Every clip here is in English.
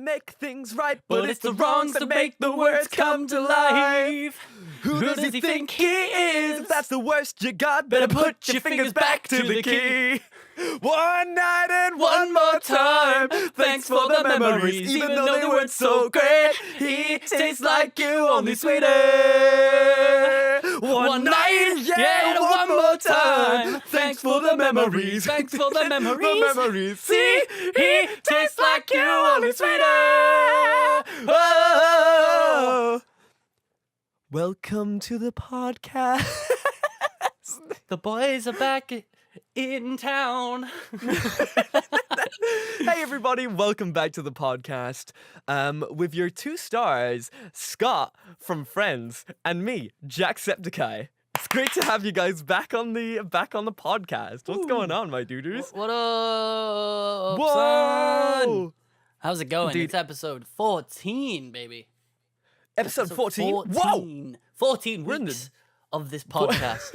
make things right, but it's the wrongs that make the words come to life. Who does he think he is? If that's the worst you got, better put your fingers back to the key. One night and one more time. Thanks for the memories, even though they weren't so great. He tastes like you, only sweeter. One night, yeah, and one more time. Thanks for the memories. Thanks for the memories. The memories. See, he tastes like you, only sweeter. Oh. Welcome to the podcast. The boys are back in town. Hey everybody, welcome back to the podcast. With your two stars, Scott from Friends, and me, Jacksepticeye. It's great to have you guys back on the podcast. What's going on, my duders? What up, Whoa! son? How's it going? Dude. It's episode 14, baby. Episode 14? 14. Whoa! 14 We're in weeks of this podcast.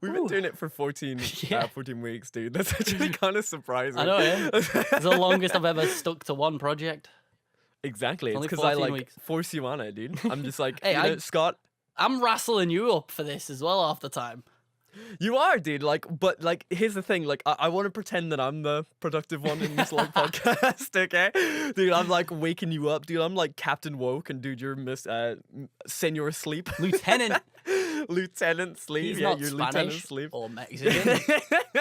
We've been doing it for 14 weeks, dude. That's actually kind of surprising. I know, yeah. It's the longest I've ever stuck to one project. Exactly. It's Only because I 14 weeks. force you on it, dude. I'm just like, Hey, Scott. I'm wrestling you up for this as well half the time. You are, dude. But here's the thing. I want to pretend that I'm the productive one in this podcast, okay? Dude, I'm waking you up, dude. I'm like Captain Woke, and dude, you're Senor Sleep, Lieutenant. Lieutenant Sleep. He's Yeah, not you're Spanish Lieutenant Sleep. or Mexican.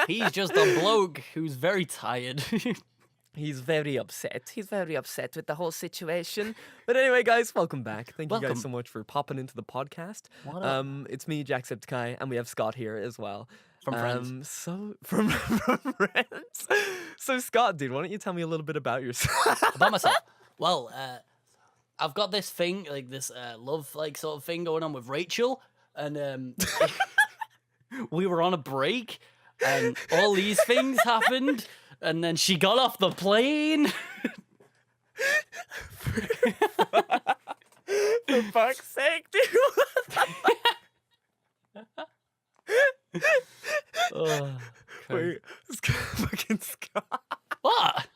He's just a bloke who's very tired. He's very upset. He's very upset with the whole situation. But anyway, guys, welcome back. Thank you guys so much for popping into the podcast. What up? It's me, Jacksepticeye, and we have Scott here as well. From Friends. From Friends. So Scott, dude, why don't you tell me a little bit about yourself? About myself. Well, I've got this thing, this love sort of thing going on with Rachel, and we were on a break, and all these things happened, and then she got off the plane. For fuck's sake, dude. Oh, Wait, fucking Scott. what?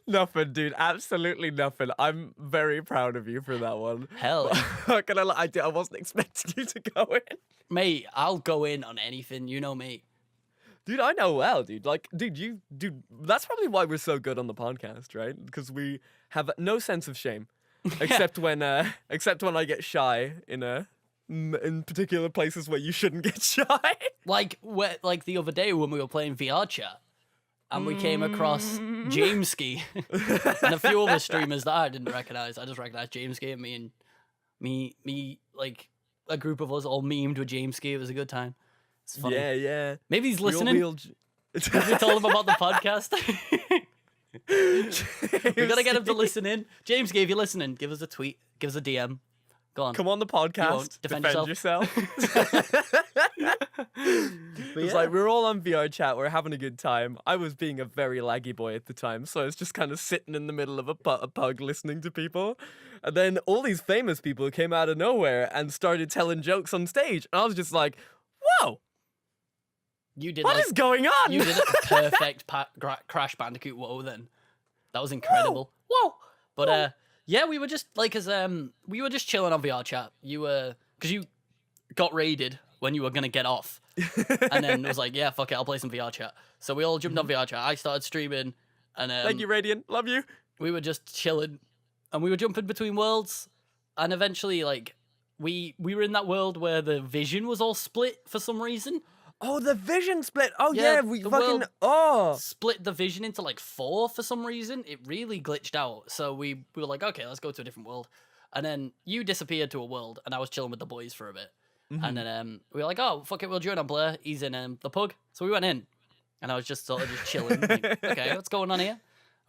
Nothing, dude. Absolutely nothing. I'm very proud of you for that one. Hell, Not gonna lie, I wasn't expecting you to go in. mate, I'll go in on anything. You know me. Dude, I know well, dude. Dude, that's probably why we're so good on the podcast, right? Because we have no sense of shame, except when I get shy in particular places where you shouldn't get shy. Like the other day when we were playing VR chat, and we came across Jameski and a few other streamers that I didn't recognize. I just recognized Jameski, and me, like a group of us all memed with Jameski. It was a good time. It's funny. Yeah. Maybe he's listening. We told him about the podcast. We gotta get him to listen in. James, if you're listening, give us a tweet, give us a DM. Go on. Come on the podcast. Defend yourself. It's yeah. we're all on VR chat. We're having a good time. I was being a very laggy boy at the time, so I was just kind of sitting in the middle of a pug listening to people. And then all these famous people came out of nowhere and started telling jokes on stage. And I was just like, whoa. You did. What is going on? You did a perfect Crash Bandicoot. Whoa, then that was incredible. Whoa. But yeah, we were just we were just chilling on VR chat. You were because you got raided when you were gonna get off, and then it was like, yeah, fuck it, I'll play some VR chat. So we all jumped on VR chat. I started streaming, and Thank you, Radiant. Love you. we were just chilling, and we were jumping between worlds, and eventually we were in that world where the vision was all split for some reason. Oh, the vision split. Oh, Yeah, yeah, we the fucking... world split the vision into 4 for some reason. It really glitched out. So we were like, okay, let's go to a different world. And then you disappeared to a world, and I was chilling with the boys for a bit. And then we were like, oh, fuck it, we'll join on Blair. He's in the pub. So we went in, and I was just sort of just chilling. Okay, what's going on here?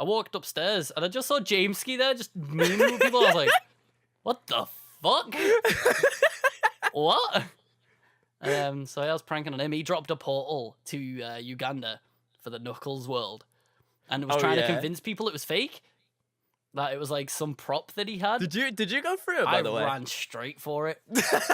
I walked upstairs, and I just saw Jameski there just memeing with people. I was like, what the fuck? What? So I was pranking on him. He dropped a portal to Uganda for the Knuckles world, and was trying to convince people it was fake, that it was some prop that he had. Did you go through it, by the way? I ran straight for it.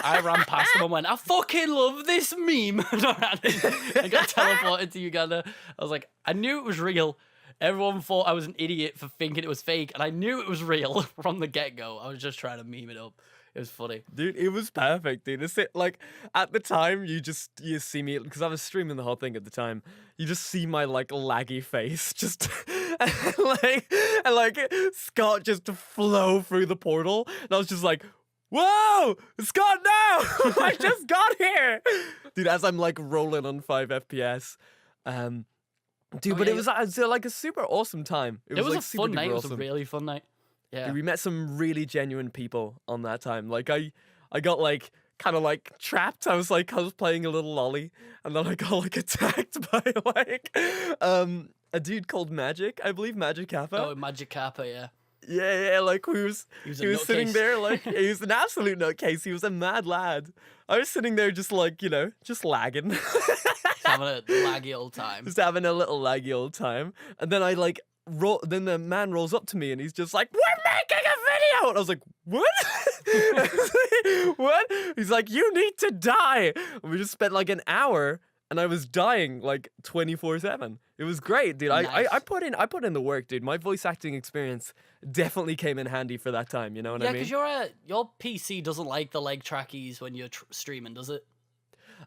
I ran past him and went, I fucking love this meme. And I got teleported to Uganda. I was like, I knew it was real. Everyone thought I was an idiot for thinking it was fake, and I knew it was real from the get-go. I was just trying to meme it up. It was funny. Dude, it was perfect, dude. It's like at the time you see me because I was streaming the whole thing at the time. You just see my like laggy face just and like Scott just to flow through the portal, and I was just like, "Whoa, Scott, no! I just got here, dude." As I'm like rolling on 5 FPS, dude. But it was like a super awesome time. It was like, a fun night. awesome. It was a really fun night. Yeah, Dude, we met some really genuine people on that time. Like I got like kind of like trapped. I was playing a little lolly, and then I got like attacked by like a dude called Magic, I believe, Magic Kappa. Oh, Magic Kappa, yeah. Yeah, like he was sitting nutcase. there like he was an absolute nutcase. He was a mad lad. I was sitting there just like, just lagging. Just having a laggy old time. Just having a little laggy old time. And then I like then the man rolls up to me and he's just like, "We're making a video!" And I was like, "What?" What? He's like, "You need to die." And we just spent like an hour and I was dying like 24/7. It was great, dude. Nice. I put in the work, dude. My voice acting experience definitely came in handy for that time, you know what I Yeah, mean? because your PC doesn't like the leg trackies when you're streaming, does it?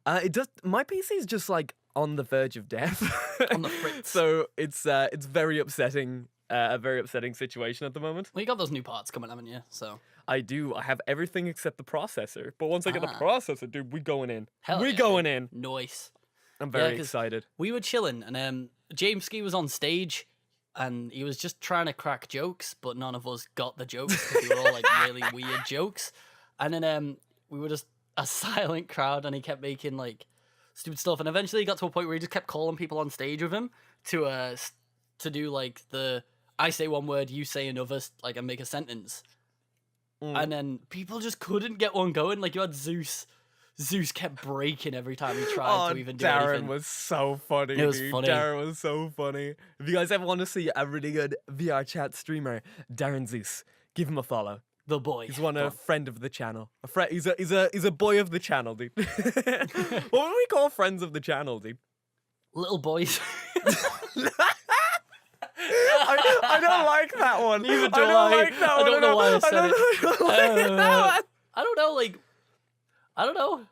It does. My PC's just like on the verge of death. On the fritz. So it's very upsetting. A very upsetting situation at the moment. Well, you got those new parts coming, haven't you? So I do. I have everything except the processor. But once I get the processor, dude, we going in. Hell we yeah, going dude. in. Nice. I'm very 'cause excited. We were chilling, and Jamesky was on stage, and he was just trying to crack jokes, but none of us got the jokes because they were all like really weird jokes. And then we were just a silent crowd, and he kept making like stupid stuff. And eventually, he got to a point where he just kept calling people on stage with him to do like the I say one word, you say another, like, and make a sentence. And then people just couldn't get one going. Like, you had Zeus. Zeus kept breaking every time he tried to even do anything. Darren was so funny. It was dude. funny. Darren was so funny. If you guys ever want to see a really good VR chat streamer, Darren Zeus, give him a follow. The boy. He's a friend of the channel. He's a boy of the channel, dude. What would we call friends of the channel, dude? Little boys. I don't like that one. Neither do I don't like that one. I don't know why I said don't like that one. I don't know, like, I don't know.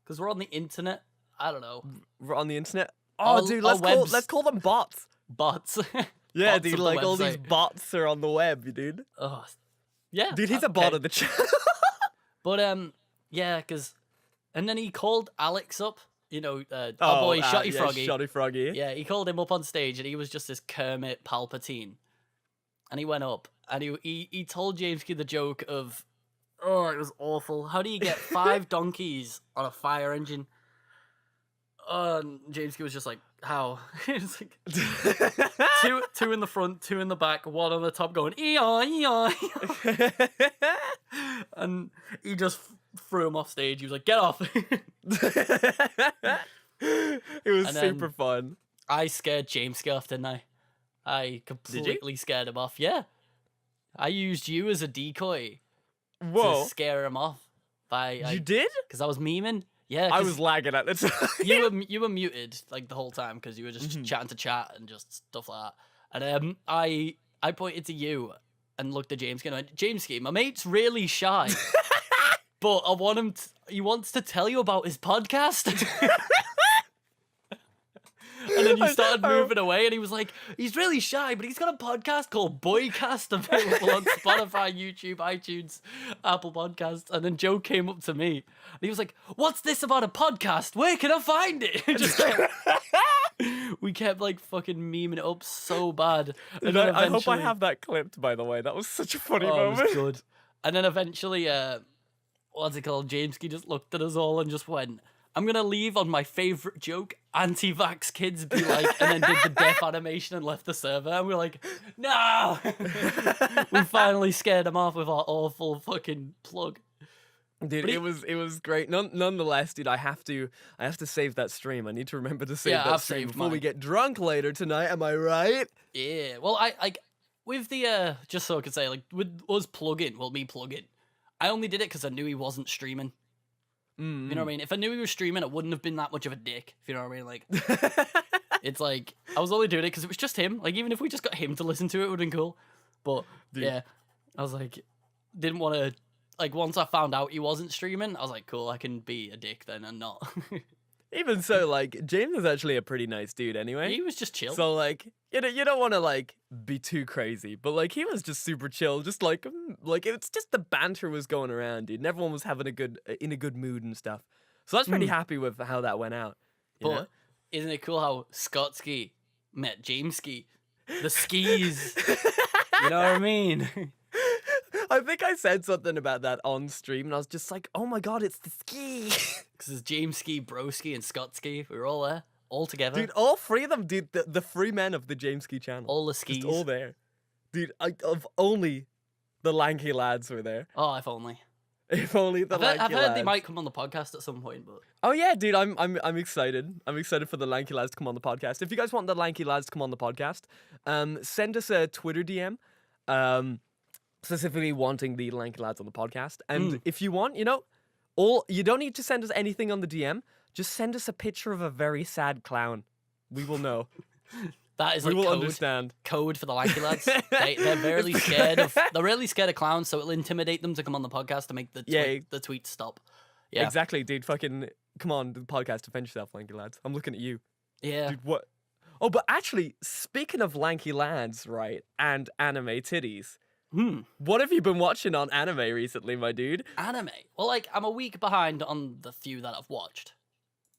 Because we're on the internet. I don't know. We're on the internet. Oh, dude, let's call them bots. Bots. Yeah, Bots dude, of the like all these website. bots are on the web, dude. Oh, yeah. Dude, he's a bot of the channel. But, yeah, because... And then he called Alex up. You know, our boy Shotty Froggy. Shotty Froggy. Yeah, he called him up on stage, and he was just this Kermit Palpatine. And he went up, and he told Jamesky the joke of, oh, it was awful. How do you get 5 donkeys on a fire engine? And Jamesky was just like, how? It's like two in the front, 2 in the back, 1 on the top going, ee-yaw, ee-yaw, ee-yaw. And he just threw him off stage. He was like, get off. It was super fun. I scared Jamesky off, didn't I? I completely scared him off. Yeah. I used you as a decoy Whoa. to scare him off. You did? Because I was memeing. Yeah, I was lagging at the time. you were muted like the whole time because you were just chatting to chat and just stuff like that. And I pointed to you and looked at Jamesky and went, Jamesky, my mate's really shy, but I want him. He wants to tell you about his podcast. And then you started moving away, and he was like, he's really shy, but he's got a podcast called Boicast available on Spotify, YouTube, iTunes, Apple Podcasts. And then Joe came up to me, and he was like, what's this about a podcast? Where can I find it? We kept like fucking memeing it up so bad. And then I hope I have that clipped, by the way. That was such a funny moment. It was good. And then eventually, what's it called? Jamesky just looked at us all and just went, I'm going to leave on my favourite joke, anti-vax kids be like, and then did the death animation and left the server. And we were like, no! We finally scared him off with our awful fucking plug. Dude, it was great. Nonetheless, dude, I have to save that stream. I need to remember to save that stream before we get drunk later tonight. Am I right? Yeah. Well, I with the, just so I could say, like, with us me plugging, I only did it because I knew he wasn't streaming. You know what I mean? If I knew he was streaming, it wouldn't have been that much of a dick. If you know what I mean? Like, It's like, I was only doing it because it was just him. Like, even if we just got him to listen to it, it would have been cool. But, yeah, I was like, didn't want to, like, once I found out he wasn't streaming, I was like, cool, I can be a dick then and not. Even so, like, James is actually a pretty nice dude anyway. He was just chill. So, like, you don't want to, like, be too crazy. But, like, he was just super chill. Just, like, it's just the banter was going around, dude. And everyone was having in a good mood and stuff. So I was pretty happy with how that went out. But isn't it cool how Scottscy met Jameski? The skis. You know what I mean? I think I said something about that on stream, and I was just like, oh my god, it's the ski. Because it's Jameski, Broski, and Scottsky. We were all there, all together. Dude, all three of them, dude, the three men of the Jameski channel. All the skis. Just all there. Dude, if only the lanky lads were there. Oh, if only. If only the lanky lads. I've heard they might come on the podcast at some point, but... Oh yeah, dude, I'm excited. I'm excited for the lanky lads to come on the podcast. If you guys want the lanky lads to come on the podcast, send us a Twitter DM, specifically wanting the lanky lads on the podcast. And if you want, you don't need to send us anything on the DM. Just send us a picture of a very sad clown. We will know. That is we like will understand. Code for the lanky lads. They're really scared of. They're really scared of clowns, so it'll intimidate them to come on the podcast to make the tweets stop. Yeah, exactly, dude. Fucking come on, the podcast. Defend yourself, lanky lads. I'm looking at you. Yeah, dude. What? Oh, but actually, speaking of lanky lads, right, and anime titties. What have you been watching on anime recently, my dude? Anime. Well, like, I'm a week behind on the few that I've watched,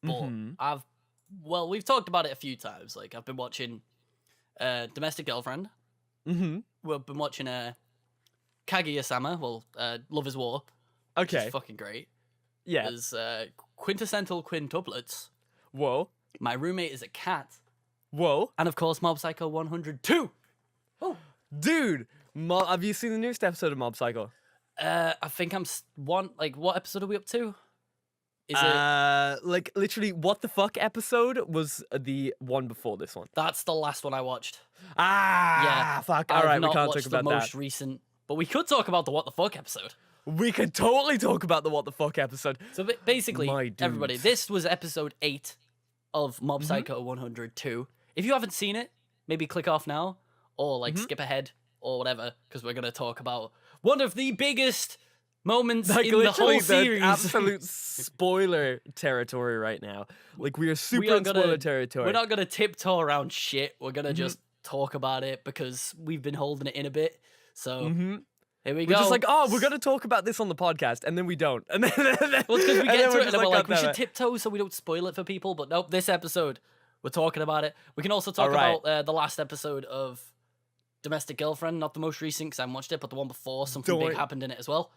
but we've talked about it a few times. Like, I've been watching Domestic Girlfriend. We've been watching Kaguya-sama, Love is War. Okay. Which is fucking great. Yeah. There's Quintessential Quintuplets. Whoa. My Roommate is a Cat. Whoa. And, of course, Mob Psycho 102. Oh. Dude, have you seen the newest episode of Mob Psycho? I think I'm what episode are we up to? Is it like literally what the fuck episode was the one before this one? That's the last one I watched. Yeah, fuck. All right, we can't talk about the most recent, but we could talk about the what the fuck episode. We could totally talk about the what the fuck episode. So basically, everybody, this was episode 8 of Mob Psycho 102. If you haven't seen it, maybe click off now or like skip ahead or whatever, because we're gonna talk about one of the biggest moments in the whole series. Absolute spoiler territory right now. Like we are super in spoiler territory. We're not gonna tiptoe around shit. We're gonna just talk about it because we've been holding it in a bit. So here we go. We're just like, we're gonna talk about this on the podcast, and then we don't. And then well, it's because we get to it and we're like, we should it. tiptoe so we don't spoil it for people. But nope, this episode we're talking about it. We can also talk about the last episode of Domestic Girlfriend, not the most recent because I haven't watched it, but the one before. Something big happened in it as well.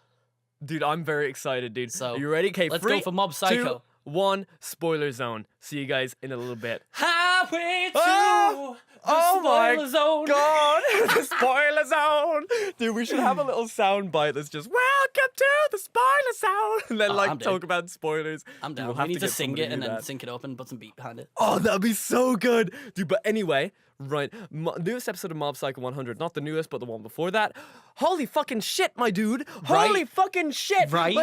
Dude, I'm very excited, dude. So, are you ready? Okay, let's go for Mob Psycho. 2, 1, spoiler zone. See you guys in a little bit. Highway to the spoiler zone. God, the spoiler zone. Dude, we should have a little sound bite that's just welcome to the spoiler zone, and then talk about spoilers. I'm down. Dude, we need to sing it and then sync it up and put some beat behind it. Oh, that'd be so good, dude. But anyway. Right, newest episode of Mob Psycho 100, not the newest, but the one before that. Holy fucking shit, my dude! Holy fucking shit! Right?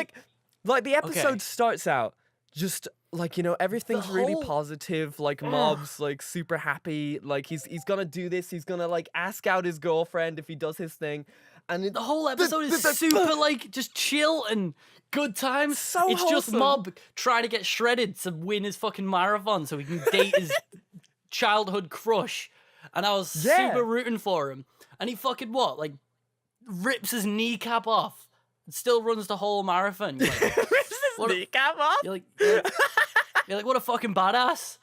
Like the episode starts out just like everything's really positive. Like Mob's like super happy. Like he's gonna do this. He's gonna like ask out his girlfriend if he does his thing. And the whole episode is super like just chill and good times. So it's wholesome. Just Mob trying to get shredded to win his fucking marathon so he can date his childhood crush. And I was super rooting for him. And he fucking rips his kneecap off and still runs the whole marathon. You're like, rips his kneecap off? You're like, what a fucking badass.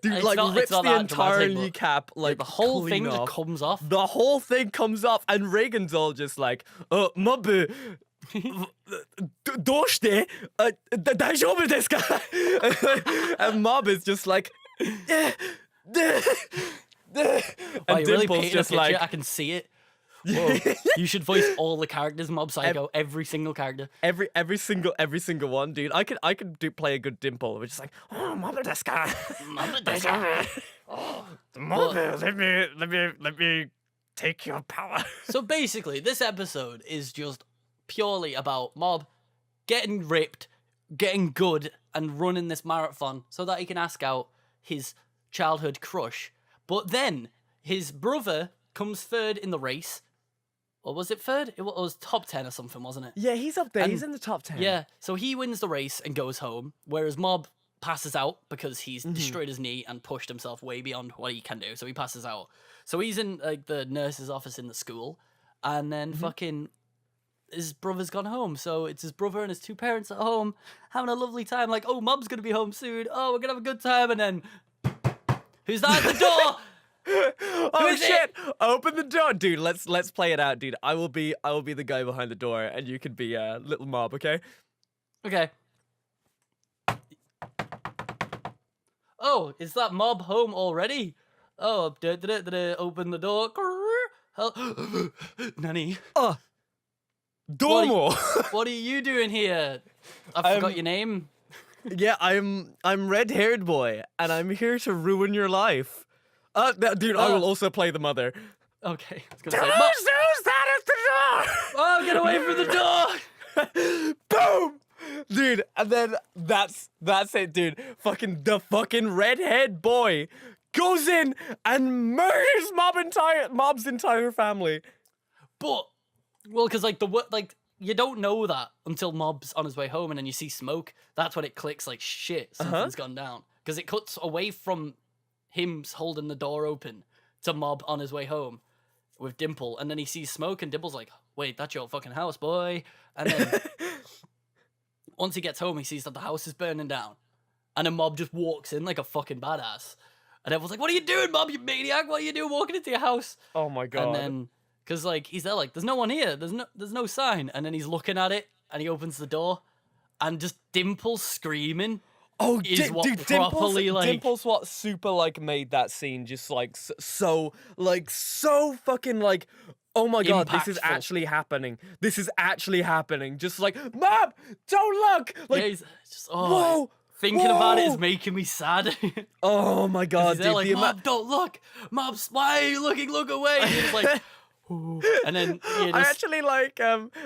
Dude, rips the entire kneecap, like, the whole thing off. just comes off. The whole thing comes off, and Reagan's all just like, Mob, どうして 大丈夫ですか And Mob is just like, and really Dimple's just like, I can see it. Whoa. You should voice all the characters, Mob Psycho, every single character, every single one, dude. I could play a good Dimple, which is like, Mob desu ka? Mob, let me take your power. So basically, this episode is just purely about Mob getting ripped, getting good, and running this marathon so that he can ask out his childhood crush. But then his brother comes third in the race. Or was it third? It was top 10 or something, wasn't it? Yeah, he's up there. And- he's in the top 10. Yeah, so he wins the race and goes home, whereas Mob passes out because he's destroyed his knee and pushed himself way beyond what he can do, so he passes out. So he's in like the nurse's office in the school, and then fucking his brother's gone home, so it's his brother and his two parents at home having a lovely time, like, oh, Mob's gonna be home soon, oh, we're gonna have a good time, and then who's that at the door? Oh is shit! Open the door, dude. Let's play it out, dude. I will be the guy behind the door, and you can be little Mob, okay? Okay. Oh, is that Mob home already? Oh, open the door. Nanny. Domo. What are you doing here? I forgot your name. Yeah, I'm red-haired boy, and I'm here to ruin your life. Dude, I will also play the mother. Okay. I was gonna say, Mom, Who's that at the door? oh, get away from the door! Boom! Dude, and then that's it, dude. The fucking redhead boy goes in and murders Mob's entire family. But, well, because you don't know that until Mob's on his way home, and then you see smoke. That's when it clicks. Like shit, something's gone down. Because it cuts away from him holding the door open to Mob on his way home with Dimple, and then he sees smoke, and Dimple's like, "Wait, that's your fucking house, boy." And then once he gets home, he sees that the house is burning down, and then Mob just walks in like a fucking badass, and everyone's like, "What are you doing, Mob? You maniac! What are you doing walking into your house?" Oh my god! And then, because like he's there, like, "There's no one here. There's no sign." And then he's looking at it, and he opens the door, and just Dimple screaming. Oh, is what dude, properly Dimple's what super like made that scene just like so fucking like, oh my god, this is Impactful. actually happening. This is actually happening. Just like, Mom, don't look. Like, yeah, he's just whoa, thinking about it is whoa. making me sad. Oh my god, He's there dude. like, Mob, don't look. Mob, why are you looking? Look away. And he's like, ooh. And then I actually like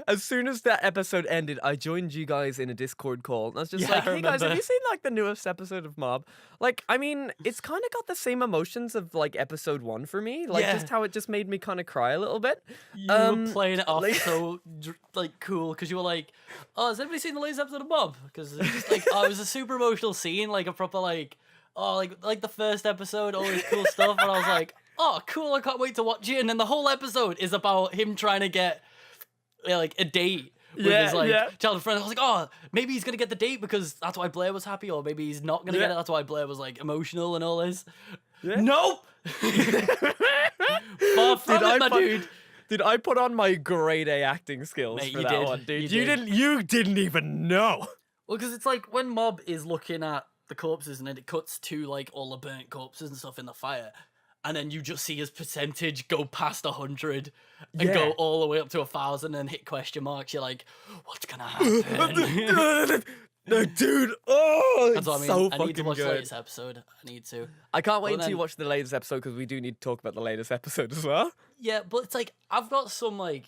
as soon as that episode ended, I joined you guys in a Discord call. And I was just Yeah, like, I hey guys, have remember. you seen like the newest episode of Mob? Like, I mean, it's kind of got the same emotions of like episode 1 for me. Like, Yeah. just how it just made me kind of cry a little bit. You were playing it off like- so like cool because you were like, "Oh, has anybody seen the latest episode of Mob?" Because it's just like, oh, it was a super emotional scene, like a proper like, oh, like the first episode, all this cool stuff, and I was like, oh, cool, I can't wait to watch it. And then the whole episode is about him trying to get like a date with his like childhood friend. I was like, oh, maybe he's gonna get the date because that's why Blair was happy, or maybe he's not gonna get it. That's why Blair was like emotional and all this. Yeah. Nope. Far from it, my dude. Dude, I put on my grade A acting skills Mate, for you that did. one, dude. You did. You didn't even know. Well, because it's like when Mob is looking at the corpses and then it cuts to like all the burnt corpses and stuff in the fire, and then you just see his percentage go past 100 and go all the way up to 1,000 and hit question marks. You're like, what's gonna happen? No, dude. Oh, That's what I it's mean. so I fucking need to watch the good. latest episode. I need to. I can't wait Well, until you then- watch the latest episode because we do need to talk about the latest episode as well. Yeah, but it's like I've got some like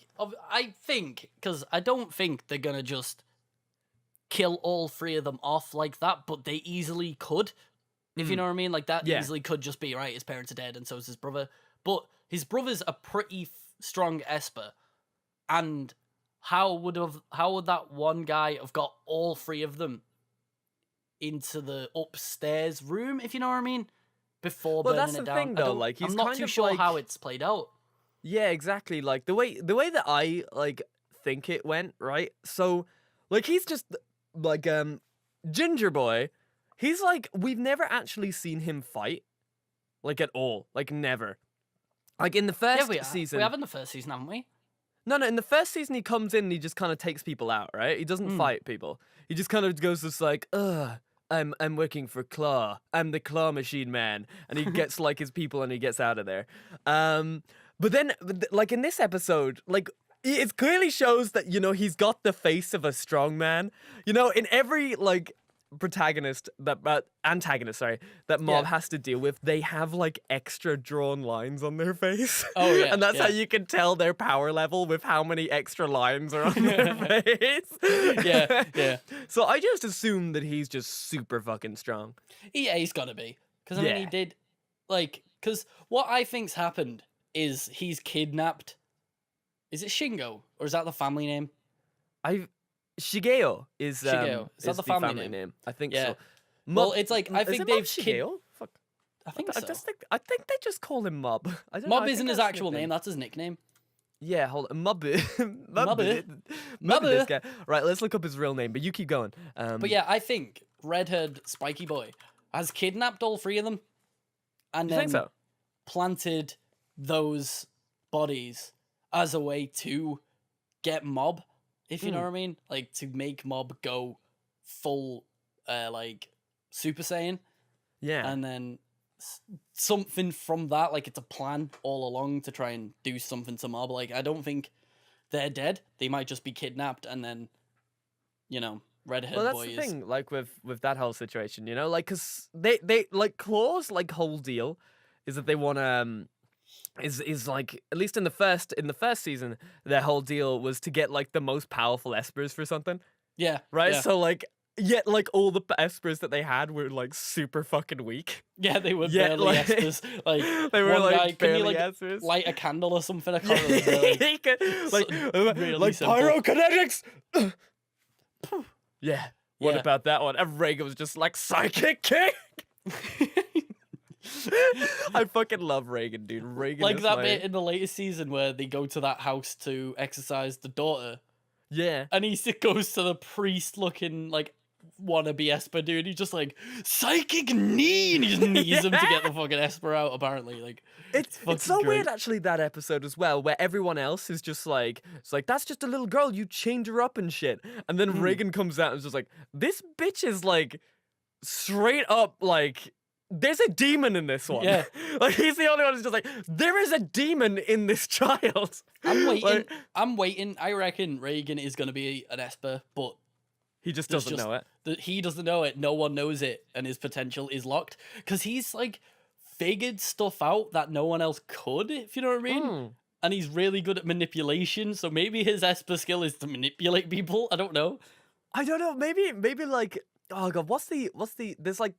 I think because I don't think they're gonna just kill all 3 of them off like that, but they easily could. If you know what I mean, like that Yeah. easily could just be right. His parents are dead, and so is his brother. But his brother's a pretty strong Esper, and how would that one guy have got all 3 of them into the upstairs room? If you know what I mean, before Well, burning that's it the down. thing, though, like, he's I'm not kind too of sure like- how it's played out. Yeah, exactly. Like the way that I like think it went, right? So, like he's just like Ginger Boy. He's like we've never actually seen him fight, like at all, like never. Like in the first season, We have in the first season, haven't we? No, in the first season he comes in and he just kind of takes people out, right? He doesn't fight people. He just kind of goes just like, I'm working for Claw. I'm the Claw Machine Man, and he gets like his people and he gets out of there. But then, like in this episode, like it clearly shows that he's got the face of a strong man. In every like antagonist that Mob has to deal with, they have like extra drawn lines on their face. Oh yeah, And that's yeah. how you can tell their power level with how many extra lines are on their face. Yeah. So I just assume that he's just super fucking strong. Yeah, he's got to be. Because, I mean, he Yeah. did... like, because what I think's happened is he's kidnapped. Is it Shingo or is that the family name? Shigeo is Shigeo. Is that the family name? I think Yeah. so. Well, it's like I is think it Mob they've Shigeo? Fuck. I think so. I think they just call him Mob. I don't know. Mob I isn't think his that's actual name. nickname. That's his nickname. Yeah, hold on. Mob. Mob. This guy. Right, let's look up his real name. But you keep going. But yeah, I think redhead spiky boy has kidnapped all three of them, and you then think so? planted those bodies as a way to get Mob, if you know what I mean, like to make Mob go full, like Super Saiyan, Yeah. and then something from that, like it's a plan all along to try and do something to Mob. Like I don't think they're dead; they might just be kidnapped, and then, redhead Well, that's boy the is. thing, like with that whole situation, like, cause they like Claw's like whole deal is that they want to is like at least in the first season, their whole deal was to get like the most powerful espers for something, Yeah, right? yeah. So like, yet like all the espers that they had were like super fucking weak. Yeah, they were Yeah, barely like- espers. Like They were one like guy, can you barely like espers. light a candle or something? I can't remember. Like, He could- like really like simple. pyrokinetics. Yeah. What Yeah. about that one? And Reagan was just like psychic kick. I fucking love Reagan, dude. Reagan like is that my... bit in the latest season where they go to that house to exercise the daughter, Yeah. and he goes to the priest-looking like wannabe Esper dude. He's just like psychic knee, and he just knees him to get the fucking Esper out. Apparently, like It's fucking so great. weird actually, that episode as well, where everyone else is just like, it's like, that's just a little girl, you chained her up and shit. And then Reagan comes out and is just like, this bitch is like straight up like, there's a demon in this one. Yeah. Like he's the only one who's just like, there is a demon in this child. I'm waiting. Like, I'm waiting. I reckon Reagan is gonna be an Esper, but he just there's doesn't know it. He doesn't know it. No one knows it, and his potential is locked because he's like figured stuff out that no one else could. If you know what I mean. And he's really good at manipulation. So maybe his Esper skill is to manipulate people. I don't know. I don't know. Maybe like, oh god, what's the there's like,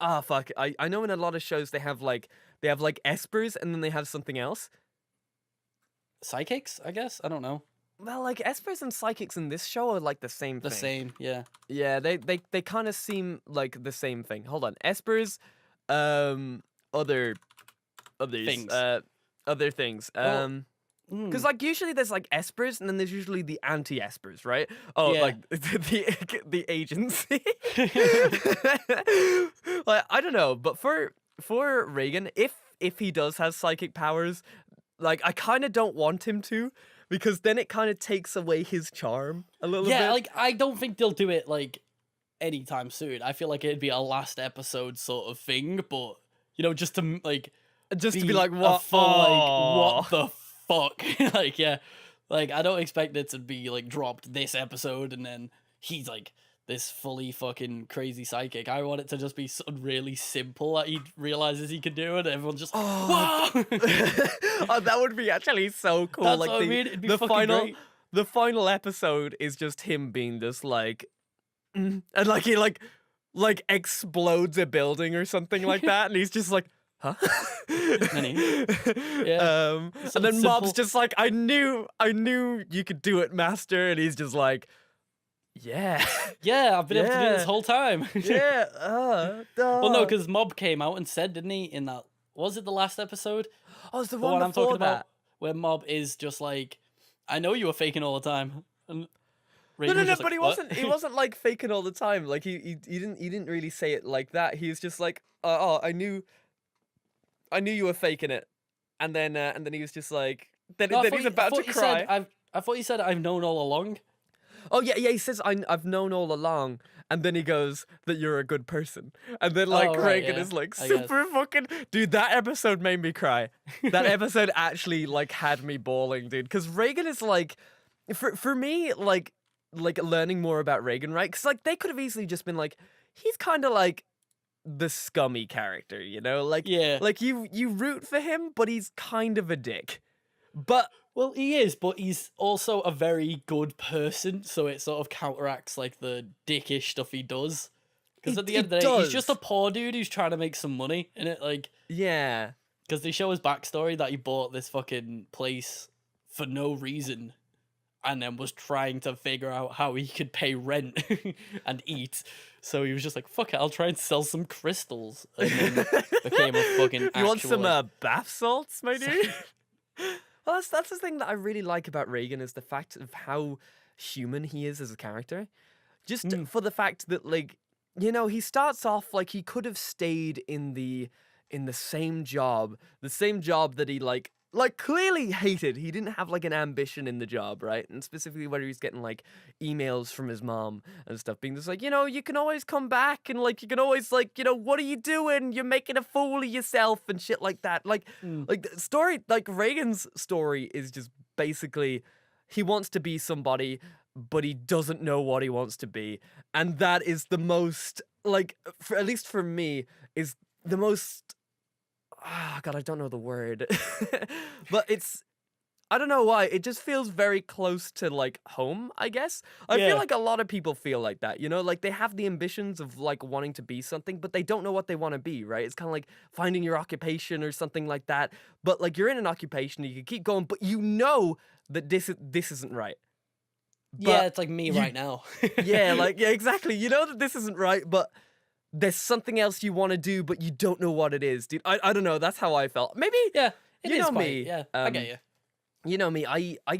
ah fuck. I know in a lot of shows they have like espers and then they have something else. Psychics, I guess. I don't know. Well, like espers and psychics in this show are like the same thing. The same, yeah. Yeah, they kind of seem like the same thing. Hold on, espers, other Things. other things. Because like usually there's like espers and then there's usually the anti-espers, right? Oh, Yeah. like the agency. Like I don't know, but for Reagan, if he does have psychic powers, like I kind of don't want him to, because then it kind of takes away his charm a little bit. Yeah, like I don't think they'll do it like anytime soon. I feel like it'd be a last episode sort of thing, but just to like just to be like, what? What the fuck? Like, yeah, like I don't expect it to be like dropped this episode and then he's like this fully fucking crazy psychic. I want it to just be something really simple that he realizes he can do it. And everyone's just, whoa! Oh, that would be actually so cool. That's like what I mean. It'd be the fucking final, great. the final episode is just him being just like, and like he like explodes a building or something like that, and he's just like, huh? Yeah. And then Something Mob's simple. just like, I knew you could do it, master, and he's just like, yeah, Yeah, I've been able to do it this Yeah. whole time. yeah. Well, no, because Mob came out and said, didn't he, in that, was it the last episode? oh, it's the The one one I'm before talking that. about, where Mob is just like, I know you were faking all the time. And No, Reagan was just but like, he "What?" wasn't. He wasn't like faking all the time. Like he didn't really say it like that. He was just like, oh, I knew you were faking it, and then he was just like, then No, I he's thought about to he cry. said, I thought he said I've known all along. Oh yeah. He says I've known all along, and then he goes that you're a good person, and then like Oh, right, Reagan yeah, is like I guess. super fucking dude. That episode made me cry. That episode actually like had me bawling, dude. Because Reagan is like, for me like learning more about Reagan, right? Because like they could have easily just been like, he's kind of like the scummy character, like Yeah. like you root for him, but he's kind of a dick. But Well, he is, but he's also a very good person, so it sort of counteracts like the dickish stuff he does. Because at the end of the day, he's just a poor dude who's trying to make some money in it. Like, yeah. Because they show his backstory that he bought this fucking place for no reason and then was trying to figure out how he could pay rent and eat. So he was just like, fuck it, I'll try and sell some crystals. And then became a fucking You want some like, bath salts, my dude? Well, that's the thing that I really like about Reagan is the fact of how human he is as a character. Just for the fact that, like, you know, he starts off like he could have stayed in the same job that he like clearly hated. He didn't have like an ambition in the job, right? And specifically whether he's getting like emails from his mom and stuff being just like, you know, you can always come back and like you can always like, you know, what are you doing? You're making a fool of yourself and shit like that. Like the story, like Reagan's story is just basically he wants to be somebody, but he doesn't know what he wants to be. And that is the most like at least for me is the most God, I don't know the word. But it's I don't know why. It just feels very close to like home, I guess. I feel like a lot of people feel like that, you know, like they have the ambitions of like wanting to be something, but they don't know what they want to be, right? It's kind of like finding your occupation or something like that. But like you're in an occupation, you can keep going, but you know that this isn't right. Yeah, it's like me right now. Yeah, exactly. You know that this isn't right, but there's something else you want to do, but you don't know what it is, dude. I don't know. That's how I felt. Maybe. Yeah, you know me. Yeah, I get you. You know me. I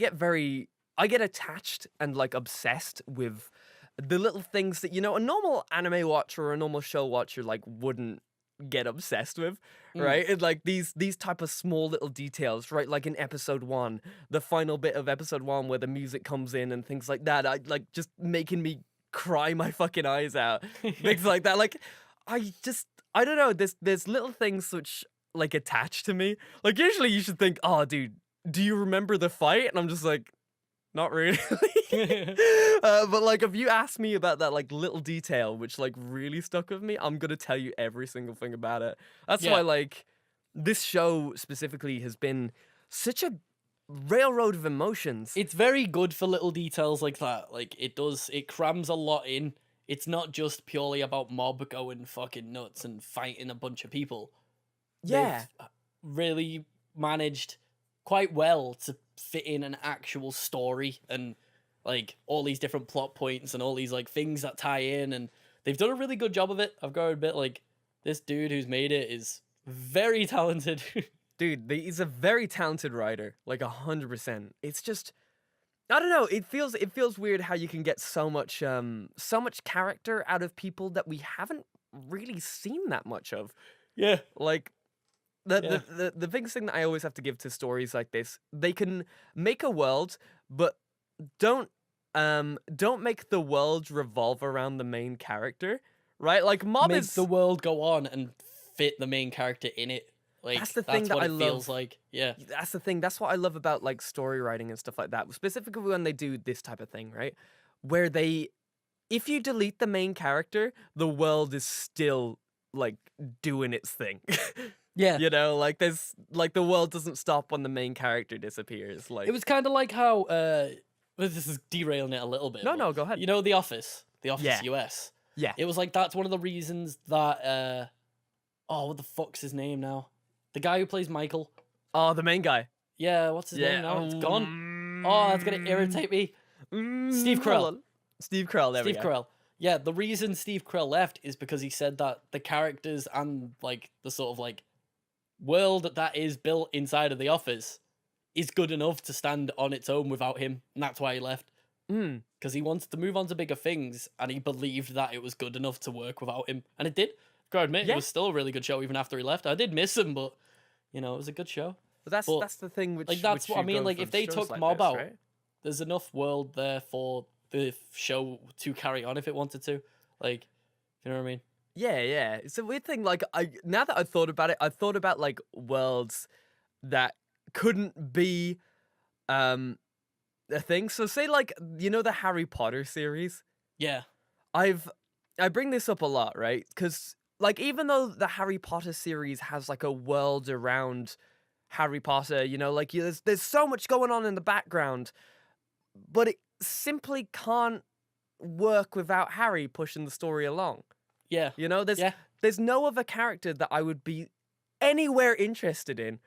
get attached and like obsessed with the little things that, you know, a normal anime watcher or a normal show watcher like wouldn't get obsessed with, right? And like these type of small little details, right? Like in episode 1, the final bit of episode 1 where the music comes in and things like that. I like just making me cry my fucking eyes out. Things like that. Like I don't know. There's little things which like attach to me. Like usually you should think, oh dude, do you remember the fight? And I'm just like, not really. But like if you ask me about that like little detail which like really stuck with me, I'm gonna tell you every single thing about it. That's why like this show specifically has been such a railroad of emotions. It's very good for little details like that. Like it crams a lot in. It's not just purely about Mob going fucking nuts and fighting a bunch of people. Yeah. They've really managed quite well to fit in an actual story and like all these different plot points and all these like things that tie in, and they've done a really good job of it. I've got to admit, like this dude who's made it is very talented. Dude, he's a very talented writer, like 100%. It's just, I don't know. It feels weird how you can get so much character out of people that we haven't really seen that much of. Yeah, like the biggest thing that I always have to give to stories like this, they can make a world, but don't make the world revolve around the main character, right? Like Mob make is the world go on and fit the main character in it. Like that's the thing that what I it love. feels like. Yeah, That's the thing. That's what I love about like story writing and stuff like that. Specifically when they do this type of thing, right? Where if you delete the main character, the world is still like doing its thing. yeah. You know, like there's like the world doesn't stop when the main character disappears. Like It was kind of like how this is derailing it a little bit. No, go ahead. You know, The Office Yeah. US. Yeah. It was like that's one of the reasons that what the fuck's his name now? The guy who plays Michael. Oh, the main guy. Yeah, what's his name now? It's gone. Oh, that's gonna irritate me. Steve Carell. Steve Carell, there we Steve go. Carell. Yeah, the reason Steve Carell left is because he said that the characters and like the sort of like world that is built inside of The Office is good enough to stand on its own without him, and that's why he left. Because he wanted to move on to bigger things, and he believed that it was good enough to work without him, and it did. Gotta admit, it was still a really good show even after he left. I did miss him, but you know, it was a good show. But that's the thing which like that's which what I you mean. go Like from if they shows took like Mob this, out, right? there's enough world there for the show to carry on if it wanted to. Like, you know what I mean? Yeah. It's a weird thing. Like now that I thought about it, I thought about like worlds that couldn't be a thing. So say like, you know, the Harry Potter series? Yeah. I bring this up a lot, right? Because like even though the Harry Potter series has like a world around Harry Potter, you know, like there's so much going on in the background, but it simply can't work without Harry pushing the story along. Yeah. You know, Yeah. there's no other character that I would be anywhere interested in,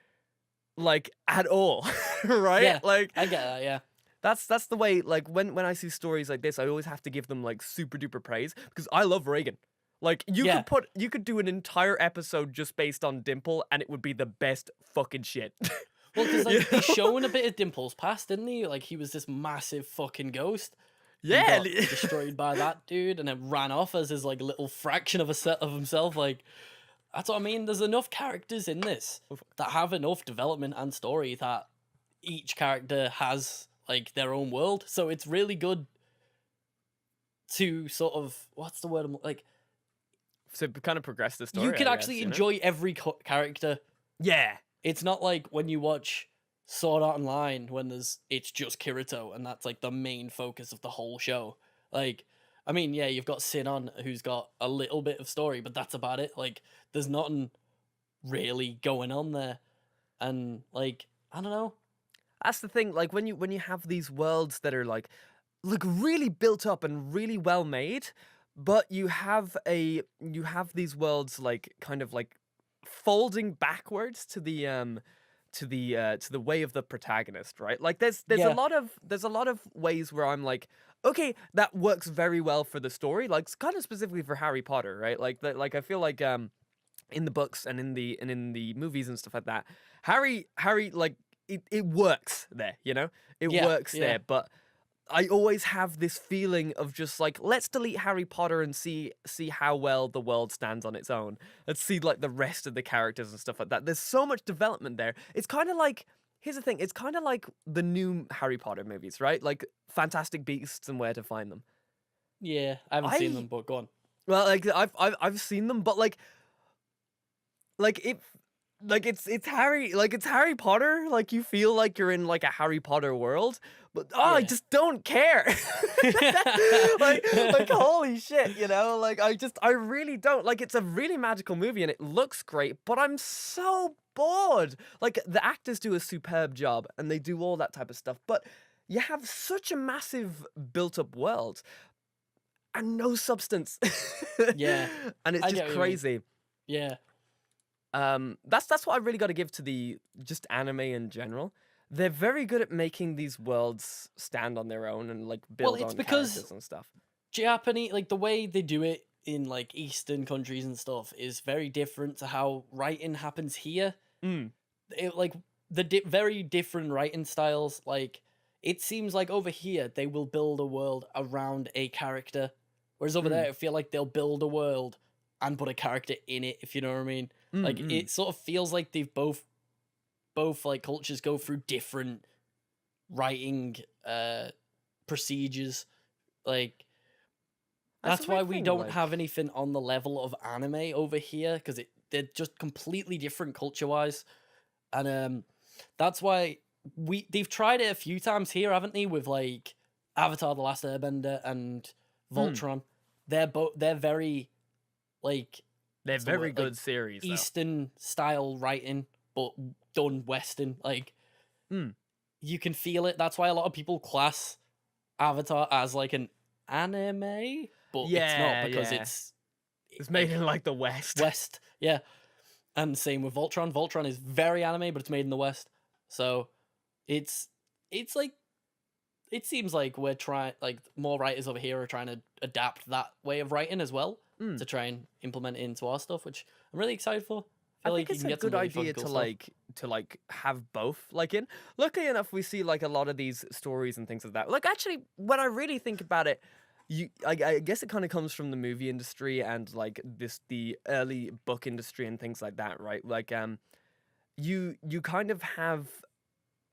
like, at all. Right? Yeah. Like, I get that. Yeah. that's the way, like, when I see stories like this, I always have to give them like super duper praise because I love Reagan. Like, Yeah. you could do an entire episode just based on Dimple and it would be the best fucking shit. Well, because You like know? he's showing a bit of Dimple's past, didn't he? Like he was this massive fucking ghost. Who Yeah. got destroyed by that dude and then ran off as his like little fraction of a set of himself. Like that's what I mean. There's enough characters in this that have enough development and story that each character has like their own world. So it's really good to sort of what's the word? Like So kind of progress the story. you can I actually guess, you know? enjoy every character. Yeah. It's not like when you watch Sword Art Online when it's just Kirito and that's like the main focus of the whole show. Like, I mean, yeah, you've got Sinon who's got a little bit of story, but that's about it. Like, there's nothing really going on there, and like, I don't know. That's the thing. Like when you have these worlds that are like really built up and really well made, but you have these worlds like kind of like folding backwards to the way of the protagonist, right? Like there's Yeah. a lot of ways where I'm like, okay, that works very well for the story, like kind of specifically for Harry Potter, right? Like I feel like in the books and in the movies and stuff like that, Harry like it works there, you know? It Yeah, works yeah. there, but I always have this feeling of just like, let's delete Harry Potter and see how well the world stands on its own. Let's see like the rest of the characters and stuff like that. There's so much development there. It's kind of like, here's the thing, it's kind of like the new Harry Potter movies, right? Like Fantastic Beasts and Where to Find Them. Yeah, I haven't seen them, but go on. Well, like I've seen them, but like it like it's Harry Potter. Like you feel like you're in like a Harry Potter world, but I Yeah. just don't care. like holy shit, you know? Like I really don't. Like it's a really magical movie and it looks great, but I'm so bored. Like the actors do a superb job and they do all that type of stuff, but you have such a massive built-up world and no substance. Yeah. And it's I just get what you mean. crazy. Yeah. That's what I really got to give to the just anime in general. They're very good at making these worlds stand on their own and like build it's on because- characters and stuff. Japanese, like the way they do it in like Eastern countries and stuff is very different to how writing happens here. It, like the very different writing styles. Like it seems like over here they will build a world around a character, whereas over there I feel like they'll build a world and put a character in it. If you know what I mean. Like it sort of feels like they've both like cultures go through different writing procedures. Like that's a why weird we thing, don't like- have anything on the level of anime over here because they're just completely different culture wise, and that's why they've tried it a few times here, haven't they? With like Avatar: The Last Airbender and Voltron, they're very like They're what's the very word? good Like, series. Though. Eastern style writing, but done Western. Like you can feel it. That's why a lot of people class Avatar as like an anime, but it's Yeah, not because yeah. It's made in like the West. West. Yeah, and same with Voltron. Voltron is very anime, but it's made in the West. So it's like it seems like we're trying, like more writers over here are trying to adapt that way of writing as well to try and implement it into our stuff, which I'm really excited for. I feel think like you it's can a get some good really fucking idea cool to stuff. like have both. Like in luckily enough, we see like a lot of these stories and things like that. Like actually, when I really think about it, I guess it kind of comes from the movie industry and like the early book industry and things like that, right? Like you kind of have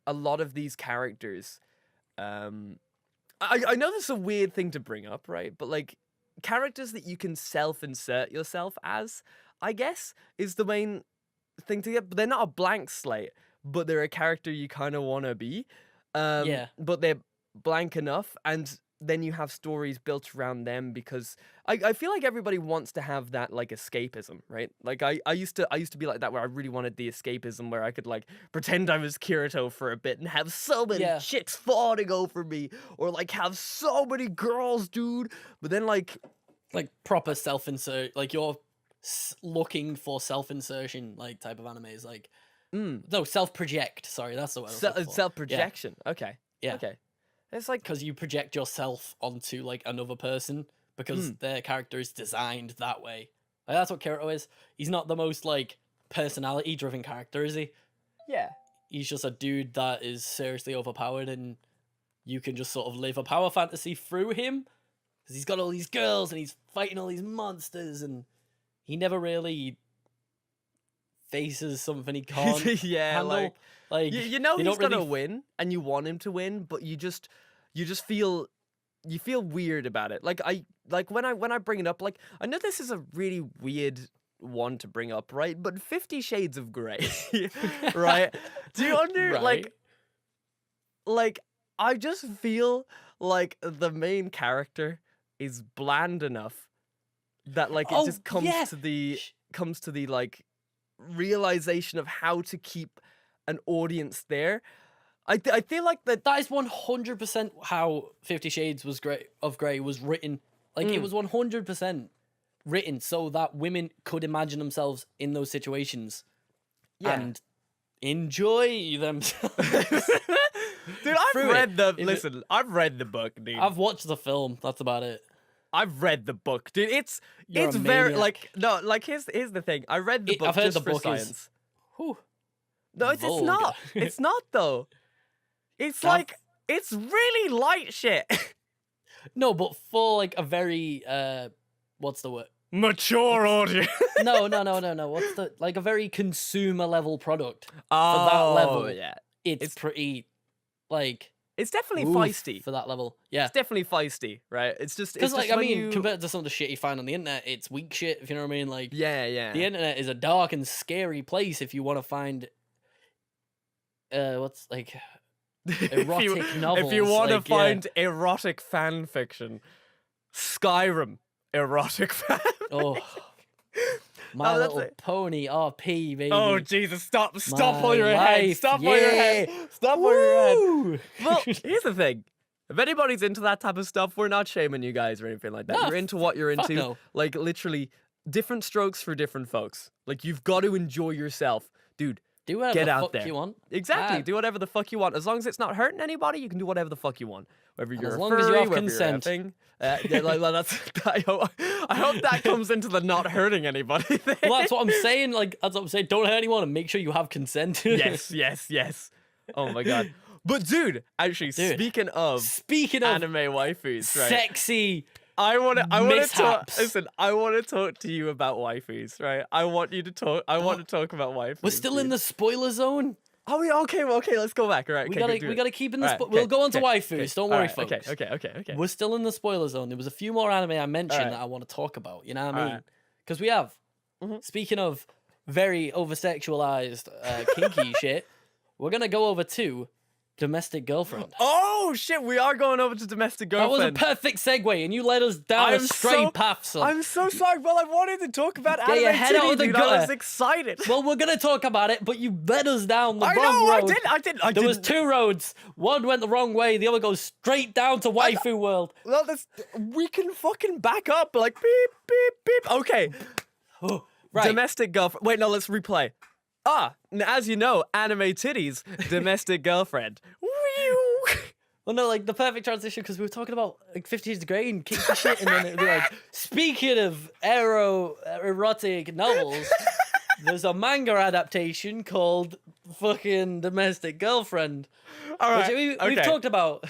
a lot of these characters. I know this is a weird thing to bring up, right? But like characters that you can self-insert yourself as, I guess, is the main thing to get. But they're not a blank slate, but they're a character you kind of want to be. Yeah. But they're blank enough, and then you have stories built around them because I feel like everybody wants to have that like escapism, right? Like I used to be like that where I really wanted the escapism where I could like pretend I was Kirito for a bit and have so many Yeah. chicks fawning over me or like have so many girls, dude. But then like like proper self-insert, like you're looking for self-insertion, like type of animes, like no self-project. Sorry, that's the word. I was looking for. Self-projection. Okay. Yeah. Okay. It's like Because you project yourself onto like another person because their character is designed that way. Like, that's what Kirito is. He's not the most like personality-driven character, is he? yeah. He's just a dude that is seriously overpowered, and you can just sort of live a power fantasy through him because he's got all these girls and he's fighting all these monsters, and he never really faces something he can't Yeah, handle. Like you know they he's don't really gonna win, and you want him to win, but you just feel weird about it. Like when I bring it up, like I know this is a really weird one to bring up, right? But 50 Shades of Grey, right? Do you Right. like I just feel like the main character is bland enough that like it Oh, just comes yeah. to the like realization of how to keep an audience there. I feel like that. That is 100% how 50 Shades of Grey was written. Like it was 100% written so that women could imagine themselves in those situations and enjoy themselves. Dude, through I've read the book, dude. I've watched the film. That's about it. I've read the book, dude. It's You're a very maniac. like no, like here's the thing. I read the book I've heard just the for book science. is. Whew. No, it's vulgar. not. It's not though. It's like it's really light shit. No, but for like a very what's the word? Mature audience. No. What's the like a very consumer level product for Oh, that level? yeah. It's pretty like It's definitely oof feisty. for that level. Yeah, It's definitely feisty, right? It's just because like I when mean, you... compared to some of the shit you find on the internet, it's weak shit. If you know what I mean, like yeah. the internet is a dark and scary place if you want to find what's like erotic novels. If you want to like, find erotic fan fiction, Skyrim erotic fan. oh, My that's Little it. Pony RP, baby. Oh Jesus! Stop My on your head! life, Stop on your head! yeah. Stop on your head! Woo! Well, here's the thing. If anybody's into that type of stuff, we're not shaming you guys or anything like that. No, You're into what you're fuck into. no. Like literally, different strokes for different folks. Like you've got to enjoy yourself, dude. Do whatever Get the out fuck there. you want. Exactly. Ah. Do whatever the fuck you want. As long as it's not hurting anybody, you can do whatever the fuck you want. Whether you're as a long as you furry, have whether consent. You're a thing. Yeah, like that's. I hope that comes into the not hurting anybody thing. Well, that's what I'm saying. Like, that's what I'm saying. Don't hurt anyone and make sure you have consent. yes. Oh my god. But dude, actually, speaking of Speaking anime waifus, right? sexy, I want to talk. mishaps. Listen, I want to talk to you about waifus, right? I want you to talk. I want to talk about waifus. we're still in the spoiler zone. Oh, okay. Let's go back. All right. We okay, gotta keep in the. Alright, We'll okay, go on to okay, waifus. okay. Don't worry, Alright, folks. Okay. We're still in the spoiler zone. There was a few more anime I mentioned Alright. that I want to talk about. You know what I mean? Alright. Because we have. Mhm. Speaking of very over sexualized kinky shit, we're gonna go over to Domestic Girlfriend. Oh shit, we are going over to Domestic That was a Girlfriend. perfect segue, and you led us down a I'm straight so- path, son. I'm so sorry. Well, I wanted to talk about Get your anime head out titty, of the dude. I was gutter. excited. Well, we're gonna talk about it, but you led us down the I wrong know. road. I There was didn't. two roads. One went the wrong way. The other goes straight down to waifu world. Well, we can fucking back up. Like beep beep beep. Okay. Oh, right. Domestic Girlfriend. Wait, no. Let's replay. As you know, anime titties. Domestic Girlfriend. Whew. Well, no, like the perfect transition because we were talking about like 50 Shades of Grey and kinky shit, and then it'd be like, speaking of erotic novels, there's a manga adaptation called fucking Domestic Girlfriend. All right. Which we've okay. talked about.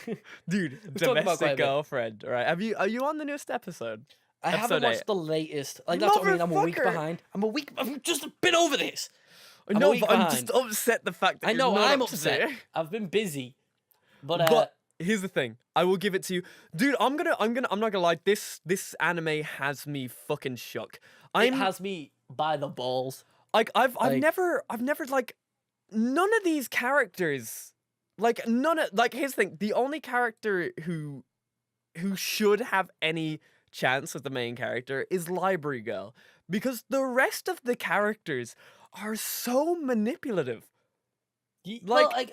Dude, talked about quite a Domestic bit. Girlfriend. All right. Are you on the newest episode? I haven't Episode watched 8. the latest. Like that's what I mean. I'm a week Motherfucker. behind. I've just been over this. I'm a No, week but I'm behind. just upset the fact that I know you're not I'm up to upset. date. I've been busy, but But here's the thing. I will give it to you. Dude, I'm not gonna lie, this anime has me fucking shook. it has me by the balls. Like I've like- never like none of these characters like here's the thing. The only character who should have any chance as the main character is Library Girl, because the rest of the characters are so manipulative. Well, Like,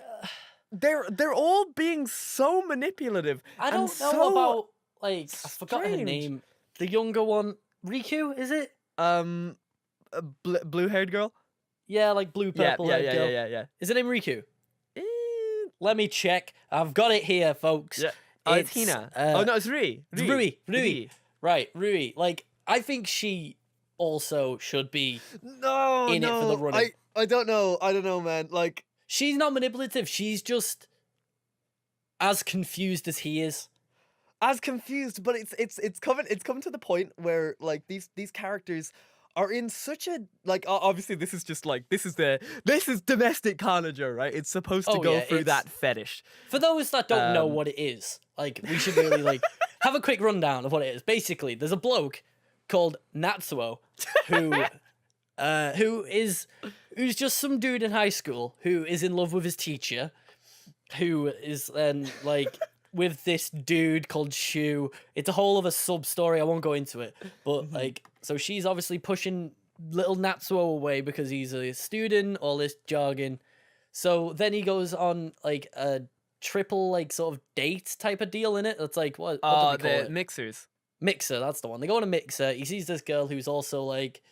They're all being so manipulative. I and don't know so about like I forgot her strange. name. the younger one, Riku, is it? Blue-haired girl. Yeah, like blue purple girl. Yeah. Is it named Riku? Eh, Let me check. I've got it here, folks. Yeah. Oh, it's Hina. Oh no, it's Rui. It's Rui. Right, Rui. Like, I think she also should be in it for the running. I don't know, man. Like, she's not manipulative. She's just as confused as he is. as confused, but it's come to the point where like these characters are in such a like obviously this is domestic carnage, right? It's supposed to go through that fetish. For those that don't know what it is, like we should really like have a quick rundown of what it is. Basically, there's a bloke called Natsuo who's just some dude in high school who is in love with his teacher, who is then like with this dude called Shu. It's a whole other sub story. I won't go into it, but like, so she's obviously pushing little Natsuo away because he's a student, all this jargon. So then he goes on like a triple like sort of date type of deal in it. It's like what do they call it? Mixers. Mixer, that's the one. They go on a mixer. He sees this girl who's also like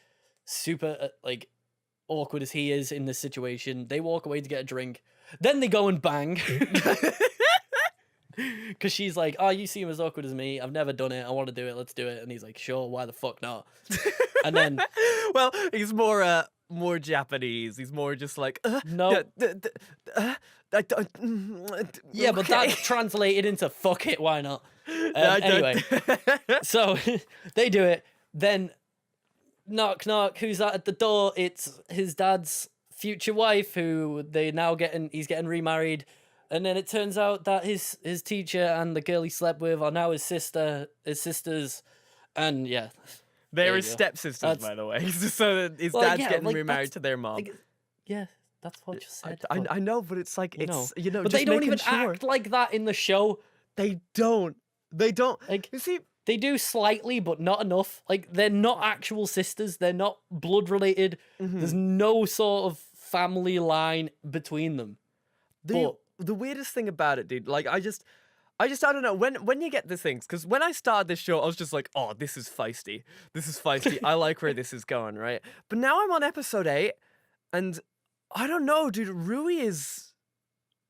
super like awkward as he is in this situation. They walk away to get a drink. Then they go and bang. Because she's like, oh, you seem as awkward as me. I've never done it. I want to do it. Let's do it. And he's like, sure, why the fuck not? And then... well, he's more Japanese. He's more just like... no. Yeah, but okay. that's translated into fuck it, why not? Anyway, so they do it. Then knock, knock. Who's that at the door? It's his dad's future wife, who he's getting remarried. And then it turns out that his teacher and the girl he slept with are now his sisters, and yeah, they're his stepsisters, by the way. So his dad's getting remarried to their mom. Yeah, that's what you said. I know, but it's like but just they don't even sure. act like that in the show. They don't. Like, you see, they do slightly, but not enough. Like, they're not actual sisters. They're not blood related. There's no sort of family line between them. The weirdest thing about it, dude, like I don't know when you get the things, because when I started this show I was just like, oh, this is feisty, I like where this is going, right? But now I'm on episode 8 and I don't know, dude, Rui is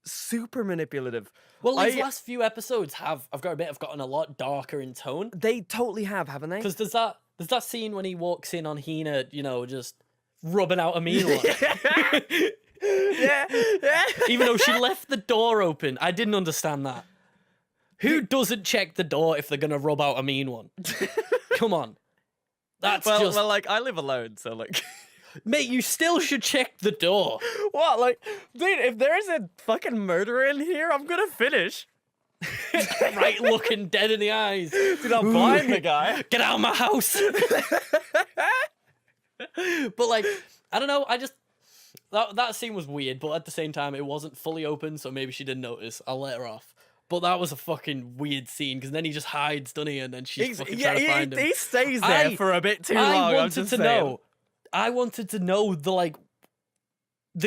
super manipulative. Well, these last few episodes have gotten a lot darker in tone. They totally have, haven't they? Because there's that scene when he walks in on Hina, just rubbing out a mean one. Yeah. Even though she left the door open, I didn't understand that. Who doesn't check the door if they're gonna rub out a mean one? Come on, well, like I live alone, so like, mate, you still should check the door. What, like, dude? If there's a fucking murderer in here, I'm gonna finish. Right, looking dead in the eyes. Dude, I'm buying the guy. Get out of my house. But like, I don't know. I just. That scene was weird, but at the same time, it wasn't fully open, so maybe she didn't notice. I'll let her off. But that was a fucking weird scene, because then he just hides, doesn't he? And then she's fucking trying to find him. He stays there for a bit too long. I wanted to know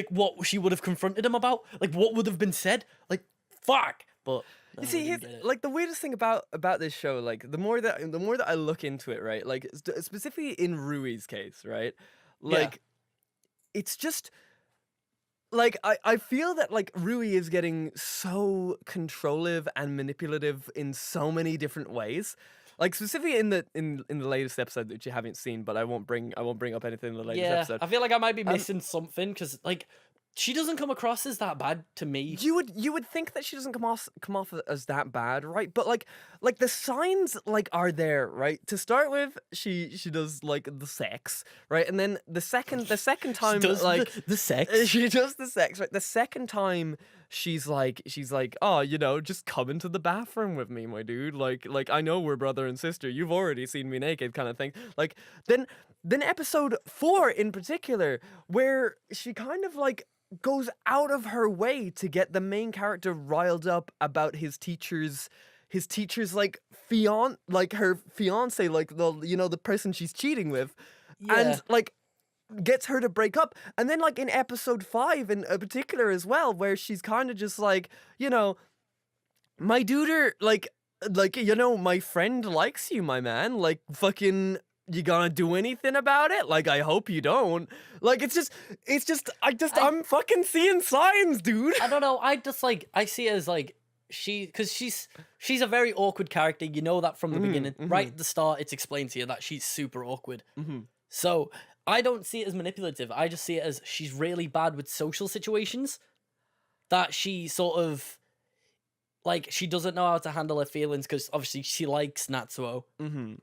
what she would have confronted him about. Like, what would have been said? Like, fuck. But you see, like the weirdest thing about this show, like the more that I look into it, right? Like specifically in Rui's case, right? Like, it's just. Like, I feel that, like, Rui is getting so controlling and manipulative in so many different ways. Like, specifically in the latest episode that you haven't seen, but I won't bring up anything in the latest episode. I feel like I might be missing something, because, like, she doesn't come across as that bad to me. You would think that she doesn't come off as that bad, right? But like the signs like are there, right? To start with, she does like the sex, right? And then the second time, she does like the sex, she does the sex, right? The second time she's like, oh, just come into the bathroom with me, my dude. Like I know we're brother and sister. You've already seen me naked, kind of thing. Like then episode 4 in particular, where she kind of like goes out of her way to get the main character riled up about his teacher's like her fiance, like the person she's cheating with, and like gets her to break up. And then like in episode 5 in particular as well, where she's kind of just like, my duder, like like, you know, my friend likes you, my man. Like, fucking, you gonna do anything about it? Like, I hope you don't. Like, I'm fucking seeing signs, dude. I don't know. I see it as like because she's a very awkward character. You know that from the beginning, right at the start. It's explained to you that she's super awkward. So I don't see it as manipulative. I just see it as she's really bad with social situations. That she sort of like she doesn't know how to handle her feelings because obviously she likes Natsuo.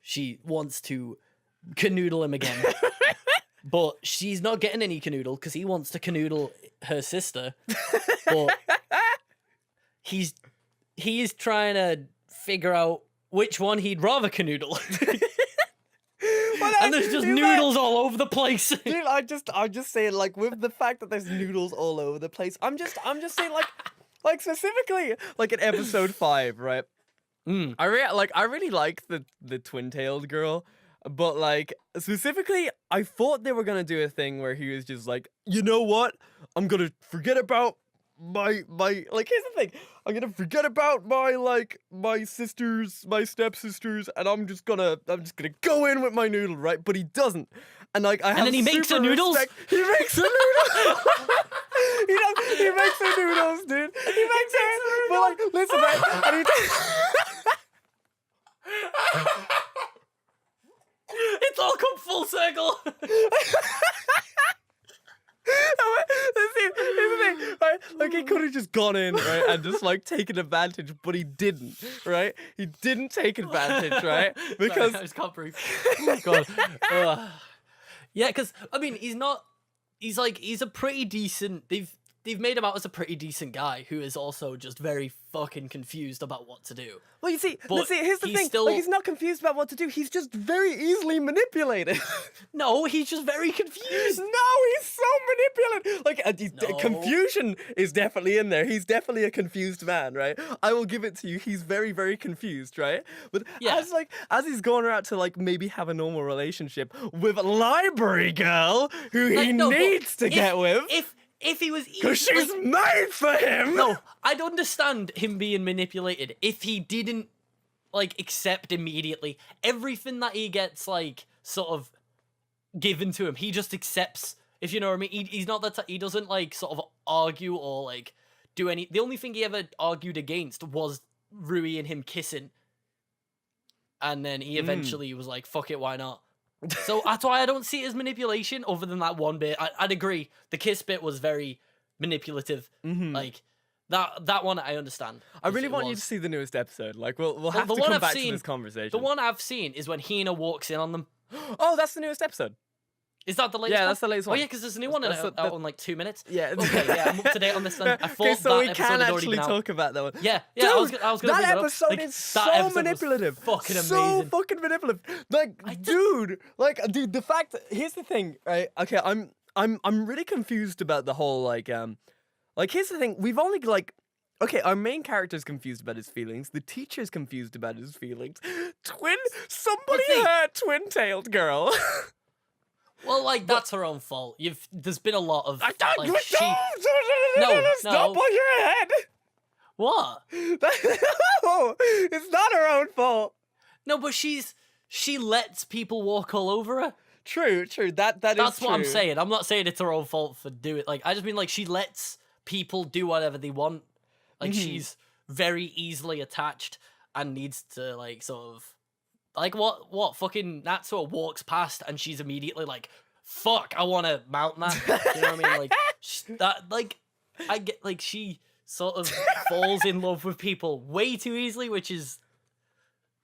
She wants to canoodle him again. But she's not getting any canoodle because he wants to canoodle her sister. But he is trying to figure out which one he'd rather canoodle. And there's just noodles all over the place. Dude, I'm just saying, like, with the fact that there's noodles all over the place, I'm just saying, like specifically, like in episode 5, right? I really like the twin-tailed girl. But, like, specifically, I thought they were gonna do a thing where he was just like, you know what? I'm gonna forget about my like, here's the thing. I'm gonna forget about my sisters, my stepsisters, and I'm just gonna go in with my noodle, right? But he doesn't. And, like, I have And then he makes the noodles? He makes the noodles! he makes the noodles, dude. He makes it. But, like, listen, right? And he It's all come full circle. Here's the thing, right? Like, he could have just gone in, right, and just, like, taken advantage, but he didn't, right? He didn't take advantage, right? Because... Sorry, I just can't breathe. Oh, God. Yeah, because, I mean, he's a pretty decent... They've made him out as a pretty decent guy who is also just very fucking confused about what to do. Well, you see, here's the thing. Like, he's not confused about what to do. He's just very easily manipulated. No, he's just very confused. No, he's so manipulated. Like, confusion is definitely in there. He's definitely a confused man, right? I will give it to you. He's very, very confused, right? But as he's going around to, like, maybe have a normal relationship with a library girl who he needs to get with. If he was... Because she's made for him! No, I'd understand him being manipulated if he didn't, like, accept immediately. Everything that he gets, like, sort of given to him, he just accepts, if you know what I mean. He's not that... He doesn't, like, sort of argue or, like, do any... The only thing he ever argued against was Rui and him kissing. And then he eventually was like, fuck it, why not? So that's why I don't see it as manipulation, other than that one bit. I'd agree. The kiss bit was very manipulative. Like, that one I understand. I really want you to see the newest episode. Like, we'll have to come back to this conversation. The one I've seen is when Hina walks in on them. Oh, that's the newest episode. Is that the latest one? Yeah, that's the latest one. Oh, yeah, because there's a new one out in like 2 minutes. Yeah. Okay, yeah, I'm up to date on this then. I thought okay, so that we episode can had already actually been out. talk about that one. Yeah, Dude, I was gonna bring that it up. episode Like, is that so episode manipulative. was fucking so amazing. Fucking manipulative. Like, dude, the fact. Here's the thing, right? Okay, I'm really confused about the whole like here's the thing. We've only like. Okay, our main character's confused about his feelings. The teacher's confused about his feelings. Somebody hurt twin-tailed girl. Well, like, that's her own fault. There's been a lot of... I don't... Like, Stop on your head! What? No, it's not her own fault. No, but she lets people walk all over her. True. That's true. That's what I'm saying. I'm not saying it's her own fault for doing it. Like, I just mean, like, she lets people do whatever they want. Like, she's very easily attached and needs to, like, sort of... Like, what fucking Natsuo walks past and she's immediately like, fuck, I want to mount that. You know what I mean? Like, I get, like, she sort of falls in love with people way too easily, which is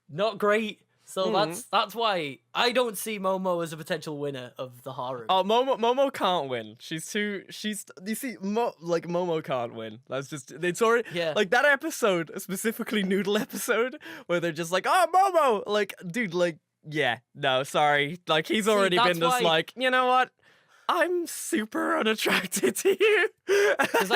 not great. So that's why I don't see Momo as a potential winner of the harem. Oh, Momo can't win. You see, Momo can't win. It's already, like, that episode, specifically Noodle episode, where they're just like, oh, Momo! Like, dude, like, yeah, no, sorry. Like, he's already been just like, you know what? I'm super unattracted to you. Because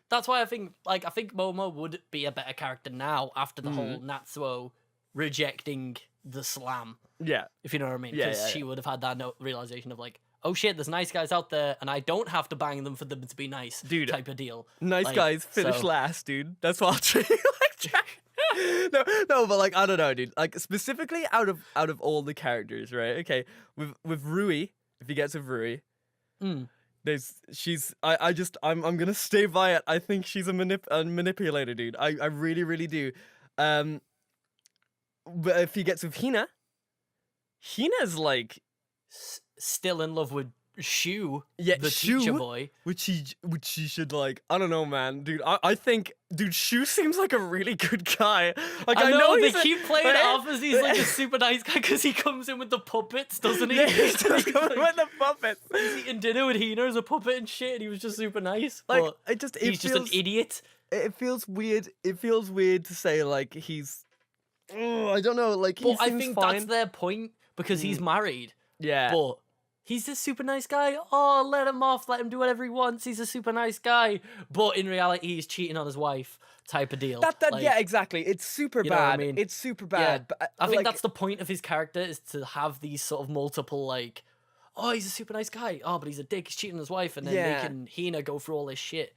that's why I think Momo would be a better character now after the whole Natsuo rejecting the slam. Yeah. If you know what I mean. Because she would have had that realization of like, oh shit, there's nice guys out there and I don't have to bang them for them to be nice, dude, type of deal. Nice guys finish last, dude. That's what I'll treat you like Jack. no, but like I don't know, dude. Like specifically out of all the characters, right? Okay, with Rui, if he gets with Rui, Mm. I'm gonna stay by it. I think she's a manipulator, dude. I really really do. But if he gets with Hina's like Still in love with Shu, yeah, the Shu, teacher boy. which she should like. I don't know, man, dude. I think, dude, Shu seems like a really good guy. Like I know they he's keep playing it off as he's like a super nice guy because he comes in with the puppets, doesn't he? Yeah, he does come Like, with the puppets. he's eating dinner with Hina as a puppet and shit, and he was just super nice. Like But it he's just an idiot. It feels weird. It feels weird to say like he's. Oh, I don't know. Like, But he I seems think fine. that's their point because he's married. Yeah. But he's a super nice guy. Oh, let him off. Let him do whatever he wants. He's a super nice guy. But in reality, he's cheating on his wife type of deal. Like, yeah, exactly. It's super you know what I bad. mean? It's super yeah. bad. But I think like, that's the point of his character is to have these sort of multiple, like, oh, he's a super nice guy. Oh, but he's a dick. He's cheating on his wife. And then Yeah. making Hina go through all this shit.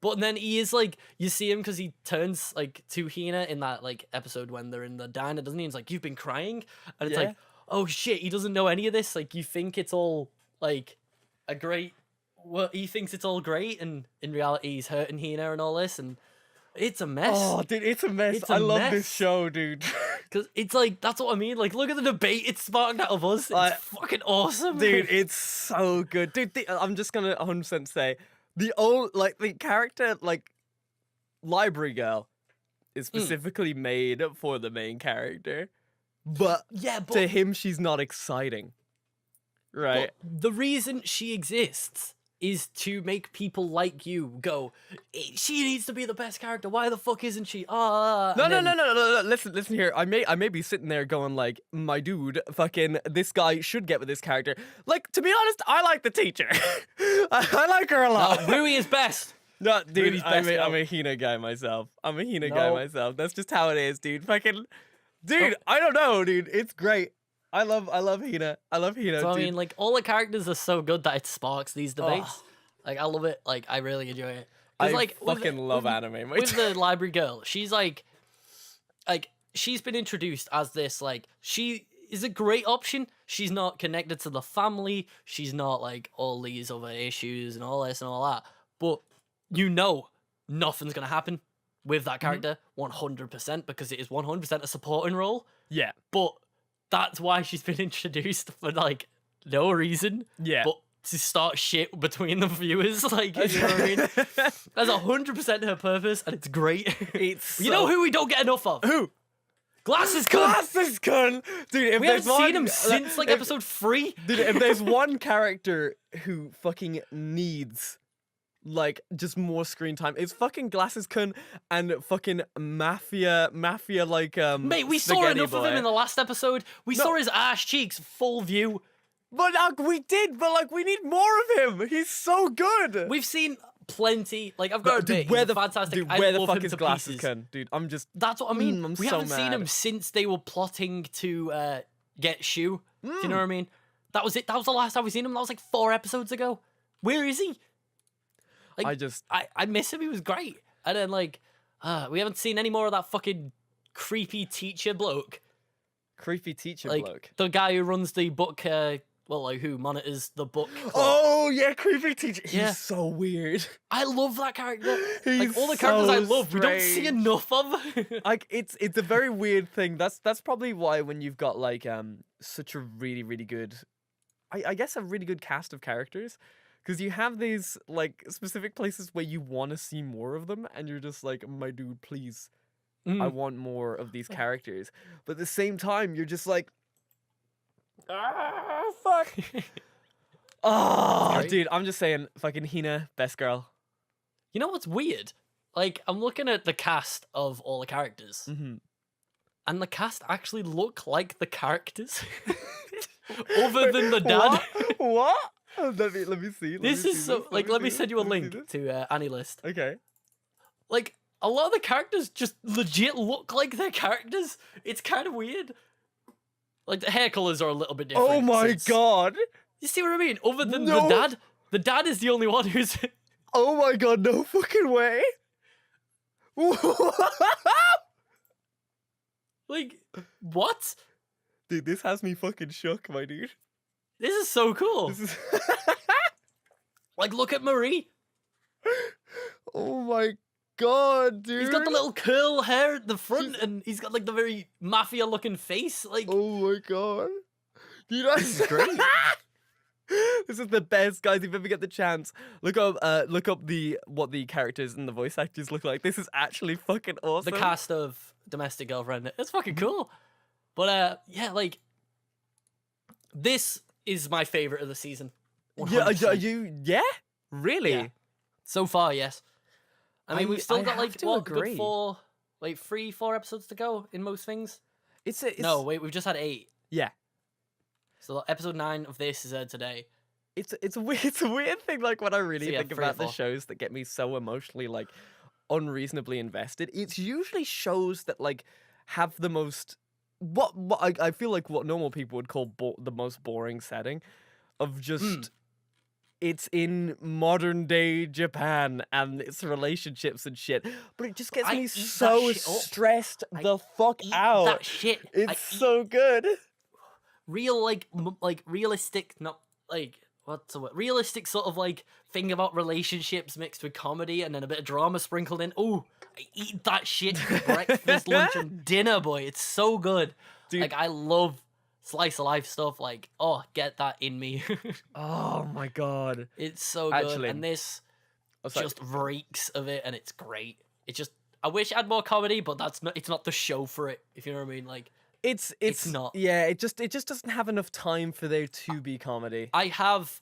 But then he is like, you see him because he turns like to Hina in that like episode when they're in the diner, doesn't he? He's like, you've been crying, and it's Yeah. like, oh shit, he doesn't know any of this. Like, you think it's all like a great, well, he thinks it's all great, and in reality, he's hurting Hina and all this, and it's a mess. Oh, dude, it's a mess. It's a I love mess. this show, dude. Because it's like, that's what I mean. Like, look at the debate it's sparked out of us. It's fucking awesome, Dude, it's so good. Dude, I'm just gonna 100% say the character like library girl is specifically made for the main character, but yeah, but to him she's not exciting, right? But the reason she exists is to make people like you go, she needs to be the best character. Why the fuck isn't she? No. Listen here. I may be sitting there going like, my dude, fucking, this guy should get with this character. Like, to be honest, I like the teacher. I like her a lot. Rui is best. No, dude, Rui's best I'm a girl. Hina guy myself. I'm a Hina guy No. myself. That's just how it is, dude. Fucking, dude, I don't know, dude. It's great. I love Hina. I love Hina. So I dude. mean, like, all the characters are so good that it sparks these debates. Oh. Like, I love it. Like, I really enjoy it. I 'Cause, like, fucking love anime, mate. With the library girl, she's like, she's been introduced as this, like, she is a great option. She's not connected to the family. She's not, like, all these other issues and all this and all that. But you know nothing's going to happen with that character 100% because it is 100% a supporting role. Yeah. But that's why she's been introduced for, like, no reason. Yeah. But to start shit between the viewers, like, you know what I mean? That's 100% her purpose, and it's great. It's You know who we don't get enough of? who? Glasses Cunt! Glasses Gun! Dude, if We haven't there's seen one, him since, like, episode 3. Dude, if there's one character who fucking needs, like, just more screen time, it's fucking Glasses Kun and fucking Mafia, like, Mate, we saw Spaghetti enough of Boy. him in the last episode. We saw his ass cheeks full view. But, like, we did, but, like, we need more of him! He's so good! We've seen plenty. Like, I've got to admit, where he's the fantastic. Dude, I where the love fuck him is to Glasses pieces. Kun? Dude, I'm just... That's what I mean. I'm We so haven't seen him mad. since they were plotting to get Shu. Do you know what I mean? That was it. That was the last time we seen him. That was like 4 episodes ago. Where is he? Like, I miss him. He was great. And then like, we haven't seen any more of that fucking creepy teacher bloke. Creepy teacher Like bloke. the guy who runs the book. Well, like who monitors the book. club. Oh, yeah, creepy teacher. Yeah. He's so weird. I love that character. He's Like all the characters I so love, we don't see strange. enough of. Like it's a very weird thing. That's probably why when you've got like such a really really good, I guess a really good cast of characters, because you have these like specific places where you want to see more of them, and you're just like, my dude, please, I want more of these characters. But at the same time, you're just like, fuck. Oh, Great. dude, I'm just saying, fucking Hina, best girl. You know what's weird? Like, I'm looking at the cast of all the characters, and the cast actually look like the characters, other than the dad. What? Let me see. This is so like. Let me send you a link to Annie List. Okay. Like, a lot of the characters just legit look like their characters. It's kind of weird. Like the hair colors are a little bit different. Oh my since- god. You see what I mean? Other than No. the dad is the only one who's. Oh my god, no fucking way. Like, what? Dude, this has me fucking shook, my dude. This is so cool. This is... Like, look at Marie. Oh my god, dude. He's got the little curl hair at the front, and he's got, like, the very mafia-looking face. Like, Oh my god. Dude, this is great. This is the best, guys. If you ever get the chance, look up what the characters and the voice actors look like. This is actually fucking awesome. the cast of Domestic Girlfriend. It's fucking cool. But, yeah, like, this is my favorite of the season. Yeah, 100%. yeah? Really? Yeah. So far, yes. I mean, we've still got, have like, to what, agree. good 3-4 episodes to go in most things? It's No, wait, we've just had 8. Yeah. So episode 9 of this is aired today. It's a weird thing, like, when I really So, yeah, think 3 or about the 4. shows that get me so emotionally, like, unreasonably invested. It's usually shows that, like, have the most what I feel like what normal people would call the most boring setting of just it's in modern day Japan and it's relationships and shit, but it just gets I me eat that so shit up. stressed I the fuck Eat out. that shit. It's so good. Real, like realistic, not like what's the word? Realistic sort of like thing about relationships mixed with comedy and then a bit of drama sprinkled in. Oh, I eat that shit for breakfast, lunch, and dinner, boy. It's so good. Dude. Like I love slice of life stuff. Like, oh, get that in me. Oh my god. It's so good, Actually, and this sorry. just reeks of it, and it's great. It's just I wish it had more comedy, but that's not. It's not the show for it. If you know what I mean, like. It's not. Yeah, it just doesn't have enough time for there to be comedy. I have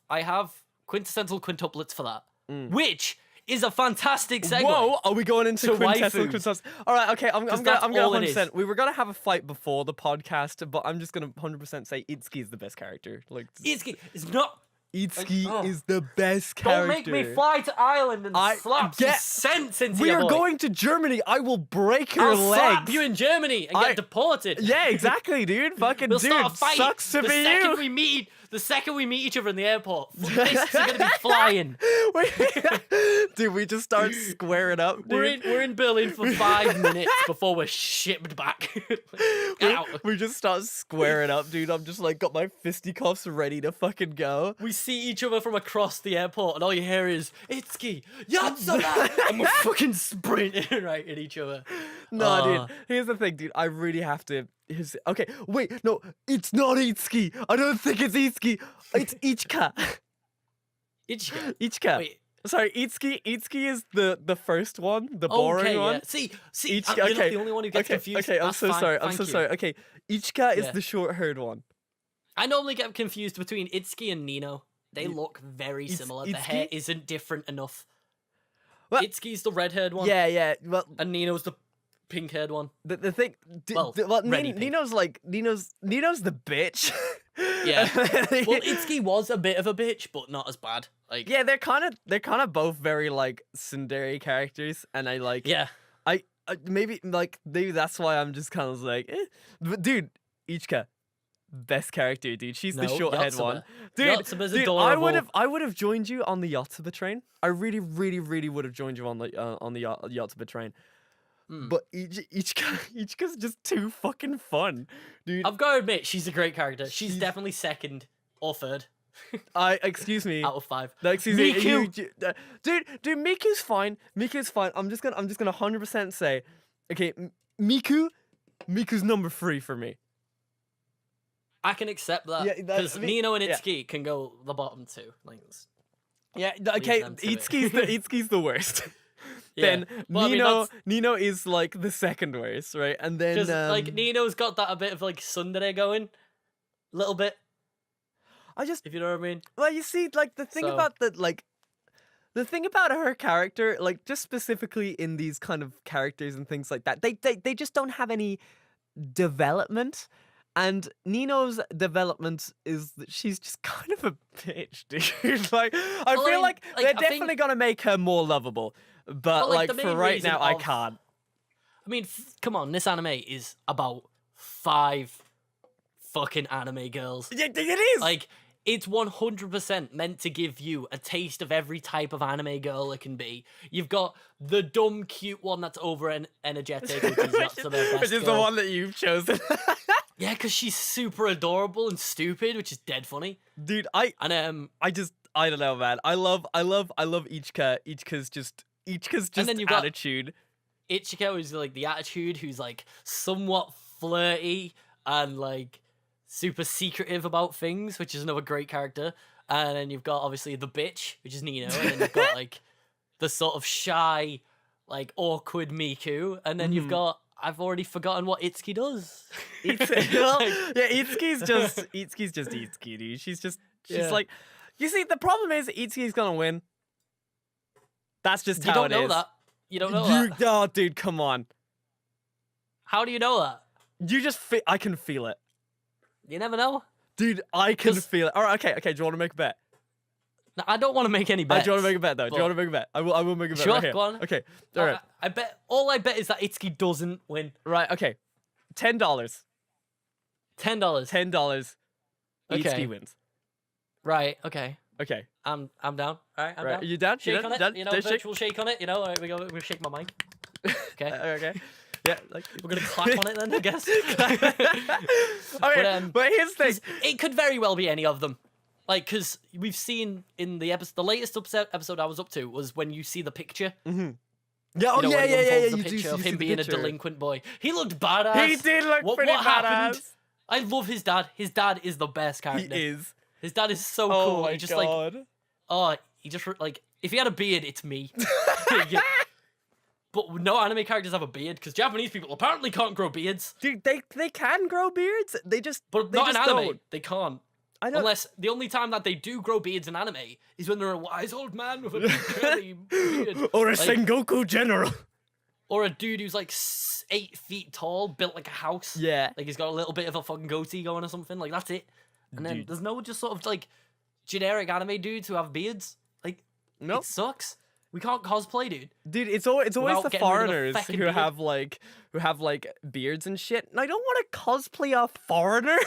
quintessential quintuplets for that, which is a fantastic segue. Whoa, are we going into to quintessential waifus. quintessential? All right, okay, I'm that's gonna all it 100%. We were gonna have a fight before the podcast, but I'm just gonna 100% say Itsuki is the best character. Like Itsuki is not. Itsuki oh. is the best character. Don't make me fly to Ireland and slap some sense into We you, are boy. going to Germany. I will break your I'll legs. slap you in Germany and get deported. Yeah, exactly, dude. Fucking We'll dude, start a fight. sucks to the be second you. the second we meet each other in the airport, fists are gonna be flying. Dude, we just start squaring up, dude. We're in Berlin for 5 minutes before we're shipped back. Get out. We just start squaring up, dude. I'm just like got my fisticuffs ready to fucking go. We see each other from across the airport, and all you hear is Itsuki, Yatsura, and we're fucking sprinting right at each other. No, dude. Here's the thing, dude. I really have to. Okay, wait, no, it's not Itsuki. I don't think it's Itsuki. It's Ichika. Ichika. Ichika. Wait. Sorry, Itsuki. Itsuki is the first one, the boring one. Yeah. See, Ichika, you're okay. not the only one who gets confused. Okay, I'm That's so fine. sorry. I'm Thank so you. sorry. Okay, Ichika is Yeah. the short-haired one. I normally get confused between Itsuki and Nino. They look very similar. The hair Itsuki? isn't different enough. Well, Itsuki's the red-haired one. Yeah. Well, And Nino's the pink-haired one. the thing. Ready pink. Nino's the bitch. Yeah. Well, Itsuki was a bit of a bitch, but not as bad. Like, Yeah, they're kind of both very like tsundere characters, and I like. yeah. Maybe that's why I'm just kind of like, eh. But dude, Ichika, best character, dude. She's the No, short-haired Yotsuba. one, dude. Yotsuba's Dude, adorable. I would have joined you on the Yotsuba train. I really would have joined you on the Yotsuba train. But Ichika's just too fucking fun, dude. I've got to admit, she's a great character. She's definitely second or third Excuse me. out of 5. No, excuse me, Miku. dude. Miku's fine. Miku's fine. I'm just gonna 100% say, okay, Miku's number 3 for me. I can accept that Yeah, because I mean, Nino and yeah. Itsuki can go the bottom 2. Like, Yeah, okay. them to it. Itsuki's the worst. yeah. Then Well, I mean, that's- Nino is like the second worst, right? And then Because like Nino's got that a bit of like tsundere going, little bit. I just If you know what I mean. well, you see, like the thing So- about the thing about her character, like just specifically in these kind of characters and things like that, they just don't have any development. And Nino's development is that she's just kind of a bitch, dude. Like, I Well, feel like they're I think- definitely gonna make her more lovable, but Well, like, like the for main right reason now, I of- can't. I mean, come on, this anime is about 5 fucking anime girls. Yeah, it is. Like, it's 100% meant to give you a taste of every type of anime girl it can be. You've got the dumb, cute one that's over-energetic, which is not the best Which is the girl. one that you've chosen. Yeah, because she's super adorable and stupid, which is dead funny. Dude, And I don't know, man. I love Ichika. Ichika's just And then you've got- attitude. Ichiko is like the attitude who's like somewhat flirty and like super secretive about things, which is another great character. And then you've got obviously the bitch, which is Nino, and then you've got like the sort of shy, like awkward Miku, and then you've got I've already forgotten what Itsuki does. Itsuki's just Itsuki, dude. She's Yeah. like, you see, the problem is Itsuki's gonna win. That's just You how don't know that. You don't know that. Oh, dude, come on. How do you know that? You just I can feel it. You never know. Dude, I can 'Cause- feel it. All right, okay. Do you want to make a bet? No, I don't want to make any Do bets. you want to make a bet, though? Do you but- want to make a bet? I will make a bet Sure, right here. go on. Okay, all right. I bet. All I bet is that Itsuki doesn't win. Right, okay. $10. $10. $10. Okay. Itsuki wins. Right. Okay. Okay. I'm down. All right. I'm Right. down. Are you down? Shake You on it. done? You know, Done? Shake? virtual shake on it. You know, all right, we go. We shake my mic. Okay. Okay. Yeah, like We're gonna clap on it then, I guess. Okay, but here's the thing. It could very well be any of them. Like, because we've seen in the episode, the latest episode I was up to was when you see the picture. Yeah, oh You know, yeah, when he yeah. unfolds You the do picture see of him the being picture. a delinquent boy. He looked badass. He did look what pretty happened? badass. I love his dad. His dad is the best character. He is. His dad is so Oh cool. my He just god. like, oh, he just like, if he had a beard, it's me. Yeah. But no anime characters have a beard because Japanese people apparently can't grow beards. Dude, they can grow beards. They just But they not in just anime. don't. They can't. I know. Unless the only time that they do grow beards in anime is when they're a wise old man with a big curly beard. Or a Like, Sengoku general. Or a dude who's like 8 feet tall, built like a house. Yeah. Like he's got a little bit of a fucking goatee going or something. Like that's it. And then Dude. there's no just sort of like generic anime dudes who have beards. Like Nope. it sucks. We can't cosplay, dude. Dude, it's always Without the getting rid of the foreigners feckin' who beard. have like beards and shit. And I don't want to cosplay a foreigner.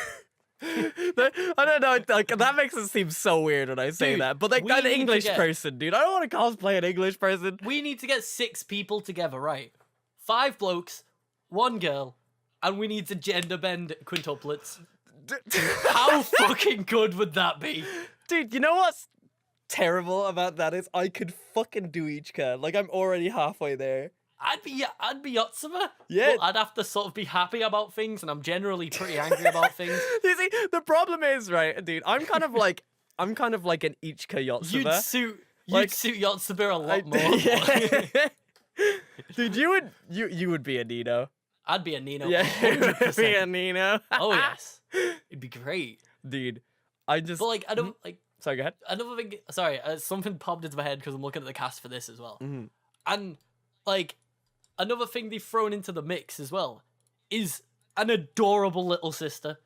I don't know, like that makes it seem so weird when I say Dude, that. But like we an need to English get- person, dude. I don't want to cosplay an English person. We need to get 6 people together, right? 5 blokes, 1 girl, and we need to gender bend quintuplets. How fucking good would that be? Dude, you know what's terrible about that is I could fucking do Ichika. Like I'm already halfway there. I'd be Yotsuba. Yeah. But I'd have to sort of be happy about things, and I'm generally pretty angry about things. You see, the problem is, right, dude, I'm kind of like an Ichika Yotsuba. You'd suit Yotsuba a lot more. Yeah. Dude, you would be a Nino. I'd be a Nino. Yeah, you would 100%. be a Nino. Oh yes, it'd be great. Dude, I just. But like, I don't like. Sorry, go ahead. Another thing. Sorry, something popped into my head because I'm looking at the cast for this as well. Mhm. And like, another thing they've thrown into the mix as well is an adorable little sister.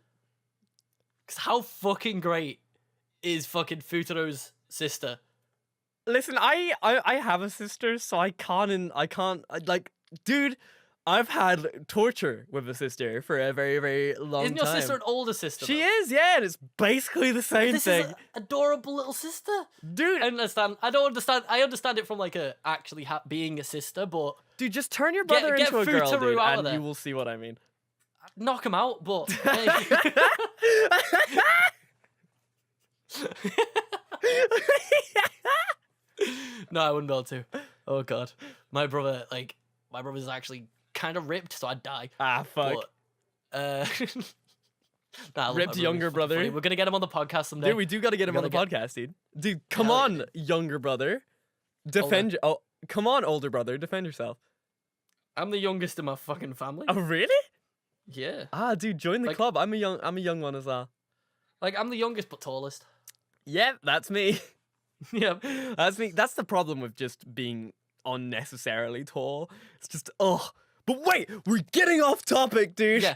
Because how fucking great is fucking Futaro's sister? Listen, I have a sister, so I can't, like, dude, I've had torture with a sister for a very, very long Isn't time. your sister an older sister? She though? is, yeah, and it's basically the same This thing. is an adorable little sister. Dude, I understand. I don't understand. I understand it from like a actually being a sister, but dude, just turn your brother get into a girl, Futaro dude, out of and there. you will see what I mean. knock him out. But no, I wouldn't be able to. Oh god, my brother's actually kind of ripped, so I'd die. Ah, fuck. But, nah, I love my Ripped brother, younger he's fucking brother. funny. We're gonna get him on the podcast someday. Dude, we do gotta get him on the gotta podcast, dude. Dude, come Hell on, yeah. younger brother. Defend. Oh, come on, older brother. Defend yourself. I'm the youngest in my fucking family. Oh, really? Yeah, Ah, dude, join the Like- club. I'm a young one as well. like I'm the youngest but tallest. Yep, that's me. Yeah. That's me. That's the problem with just being unnecessarily tall. It's just But wait, we're getting off topic, dude. Yeah.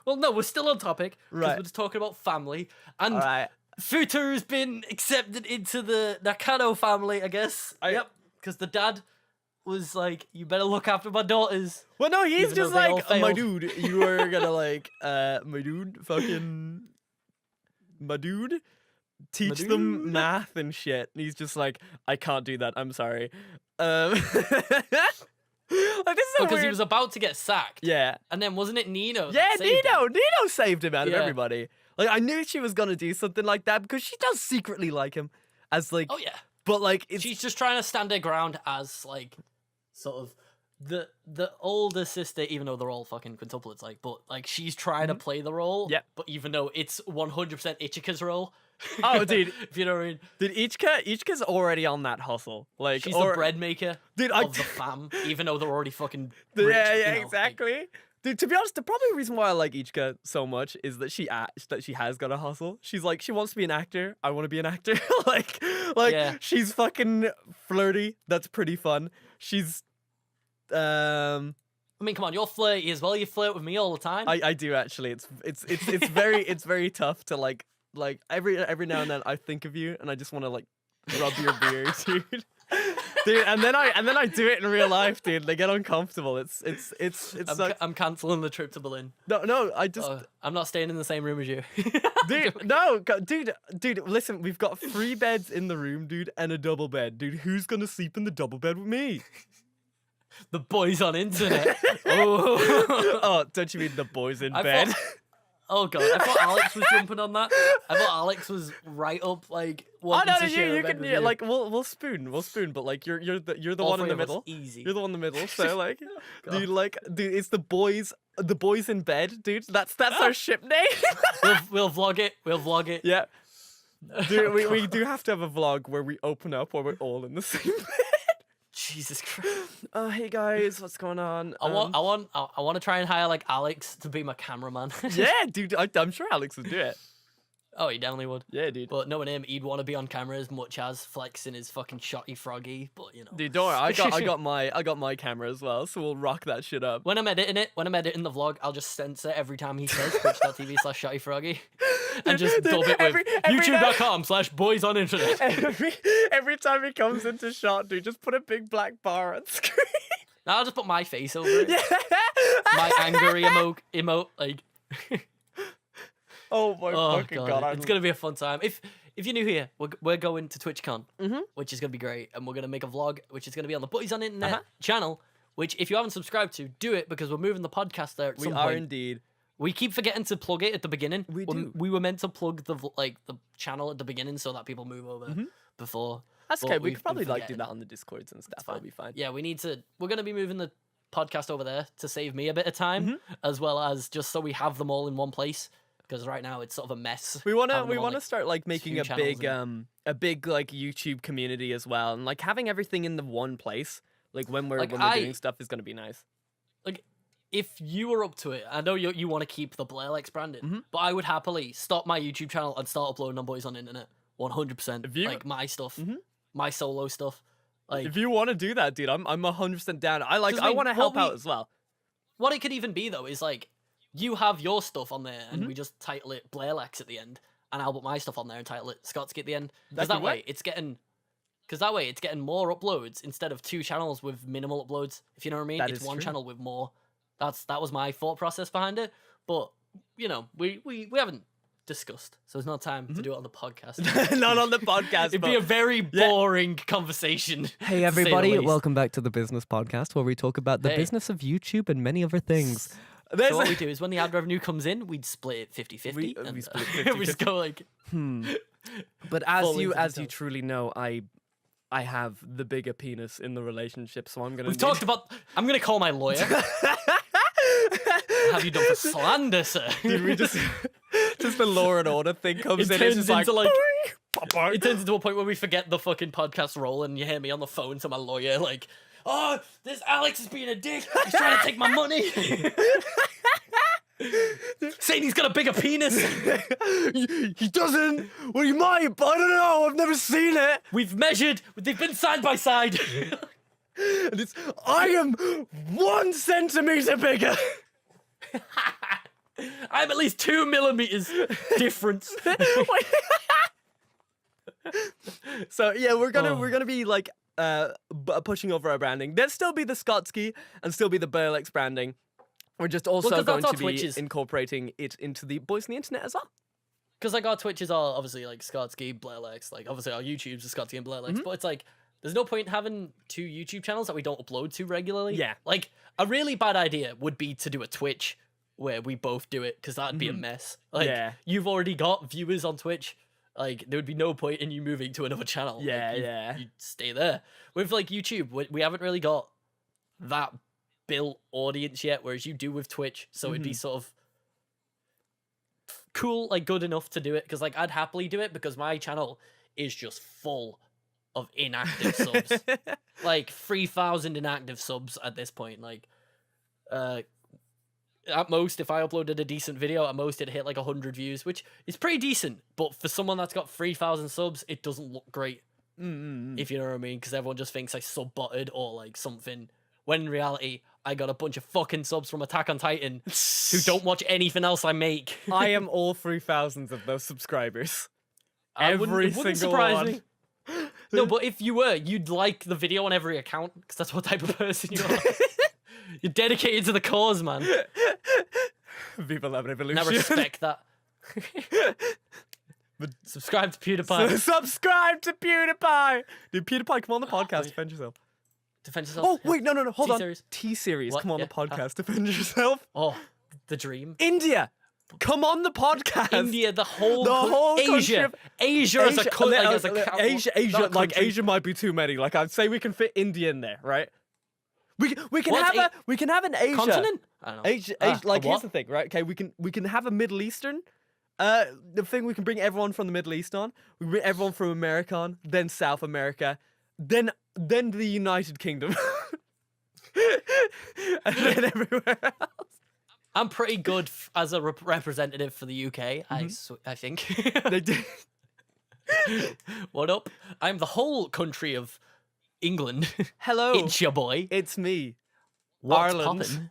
Well, no, we're still on topic because Right. we're just talking about family. And All right. Futuro's been accepted into the Nakano family, I guess. Yep. Because the dad was like, "You better look after my daughters." Well, no, he's Even though just they all like, my failed." dude, you are gonna like, my dude, fucking, my dude, teach them math and shit. And he's just like, I can't do that. I'm sorry. Like, this is because weird... he was about to get sacked. Yeah. And then wasn't it Nino? Yeah, that saved him? Nino saved him out of everybody. Like, I knew she was gonna do something like that because she does secretly like him. As like, oh yeah. But like, she's just trying to stand her ground as like, sort of the older sister, even though they're all fucking quintuplets. Like, but like she's trying to play the role. Yeah. But even though it's 100% Ichika's role. Oh, dude. If you know what I mean. Dude, Ichika's already on that hustle. Like, she's the bread maker dude, of the fam, even though they're already fucking rich, yeah, you know, exactly. Like... Dude, to be honest, the probably reason why I like Ichika so much is that she has got a hustle. She's like, she wants to be an actor. I want to be an actor. like yeah. She's fucking flirty. That's pretty fun. She's I mean, come on, you're flirty as well. You flirt with me all the time. I do actually. It's very it's very tough to like every now and then I think of you and I just want to like rub your beard, dude. Dude, and then I do it in real life, dude. They get uncomfortable. It's I'm canceling the trip to Berlin. No, I just I'm not staying in the same room as you. Dude, no, dude, listen, we've got 3 beds in the room, dude, and a double bed. Dude, who's gonna sleep in the double bed with me? The boys on internet. Oh. Oh, don't you mean the boys in bed? Oh god, I thought Alex was jumping on that. I thought Alex was right up, like. Oh no, you can like we'll spoon, but like you're the All one in the three of us, middle. easy. You're the one in the middle, so like, dude, it's the boys in bed, dude. That's our ship name. We'll vlog it. Yeah, dude, we do have to have a vlog where we open up where we're all in the same bed. Jesus Christ. Hey guys, what's going on? I want to try and hire like Alex to be my cameraman. Yeah, dude, I'm sure Alex would do it. Oh, he definitely would. Yeah, dude. But knowing him, he'd want to be on camera as much as flexing his fucking shotty froggy. But you know, dude, don't worry. I got my camera as well, so we'll rock that shit up. When I'm editing the vlog, I'll just censor every time he says twitch.tv/shottyfroggy and just dub it with youtube.com/boysoninternet. Every time he comes into shot, dude, just put a big black bar on screen. Now I'll just put my face over it. Yeah. My angry emote like. Oh my fucking god! It's gonna be a fun time. If you're new here, we're going to TwitchCon, which is gonna be great, and we're gonna make a vlog, which is gonna be on the Boys on Internet channel. Which, if you haven't subscribed to, do it because we're moving the podcast there. At some point. We are indeed. We keep forgetting to plug it at the beginning. We do. We were meant to plug the channel at the beginning so that people move over before. That's okay. We could probably do that on the Discords and stuff. That'll be fine. Yeah, we need to. We're gonna be moving the podcast over there to save me a bit of time, as well as just so we have them all in one place. Because right now it's sort of a mess. We wanna start like making a big like YouTube community as well, and like having everything in the one place. Like when we're doing stuff is gonna be nice. Like if you were up to it, I know you want to keep the Blairlex branding, but I would happily stop my YouTube channel and start uploading on Boys on Internet 100%. Like my stuff, my solo stuff. Like if you want to do that, dude, I'm 100% down. I want to help out as well. What it could even be though is like. You have your stuff on there, and we just title it Blairlex at the end, and I'll put my stuff on there and title it Scottscy at the end. Because that way it's getting more uploads instead of 2 channels with minimal uploads. If you know what I mean, it's one channel with more. That was my thought process behind it. But you know, we haven't discussed, so there's no time to do it on the podcast. Not on the podcast. It'd be a very boring conversation. Hey everybody, welcome back to the Business Podcast, where we talk about the business of YouTube and many other things. So what we do is when the ad revenue comes in, we'd split it 50-50. We split it 50-50. We just go like... But as you truly know, I have the bigger penis in the relationship, so I'm going to... I'm going to call my lawyer. Have you done for slander, sir? Dude, we just the Law and Order thing comes in. It's just like it turns into a point where we forget the fucking podcast roll, and you hear me on the phone to my lawyer like... Oh, this Alex is being a dick. He's trying to take my money. Saying he's got a bigger penis. He doesn't. Well, he might, but I don't know. I've never seen it. We've measured. They've been side by side. And I am 1 centimeter bigger. I'm at least 2 millimeters difference. So yeah, we're gonna be like pushing over our branding. There'll still be the Scottscy and still be the Blairlex branding. We're just also going to be incorporating it into the Boys on the Internet as well. because like our Twitches are obviously like Scottscy, Blairlex, like obviously our YouTubes are Scottscy and Blairlex, but it's like there's no point in having 2 YouTube channels that we don't upload to regularly. Yeah. Like a really bad idea would be to do a Twitch where we both do it, because that'd be a mess. Like you've already got viewers on Twitch. Like there would be no point in you moving to another channel. Yeah, like, you stay there. With like YouTube, we haven't really got that built audience yet, whereas you do with Twitch. So it'd be sort of cool, like good enough to do it, because like I'd happily do it, because my channel is just full of inactive subs. Like 3,000 inactive subs at this point. Like at most, if I uploaded a decent video, at most it'd hit like 100 views, which is pretty decent, but for someone that's got 3,000 subs, it doesn't look great. If you know what I mean, because everyone just thinks I sub-botted or like something, when in reality I got a bunch of fucking subs from Attack on Titan who don't watch anything else I make. I am all 3,000 of those subscribers. It wouldn't surprise me. No, but if you were, you'd like the video on every account, because that's what type of person you are. You're dedicated to the cause, man. Viva la revolution. And I respect that. Subscribe to PewDiePie. Subscribe to PewDiePie. Dude, PewDiePie, come on the podcast, defend yourself. Defend yourself. Oh, wait, no, hold T-series. on. T-series, What? come on Yeah, the podcast, defend yourself. Oh, the dream. India, come on the podcast. India, the whole country Asia. Asia as a country. Like, Asia might be too many. Like, I'd say we can fit India in there, right? We can have an Asia continent. I don't know. Asia, like here's the thing, right? Okay, we can have a Middle Eastern. The thing, we can bring everyone from the Middle East on. We bring everyone from America on, then South America, then the United Kingdom, and then everywhere else. I'm pretty good as a representative for the UK. I think. They did. What up? I'm the whole country of England. Hello, it's your boy. It's me. What's Ireland.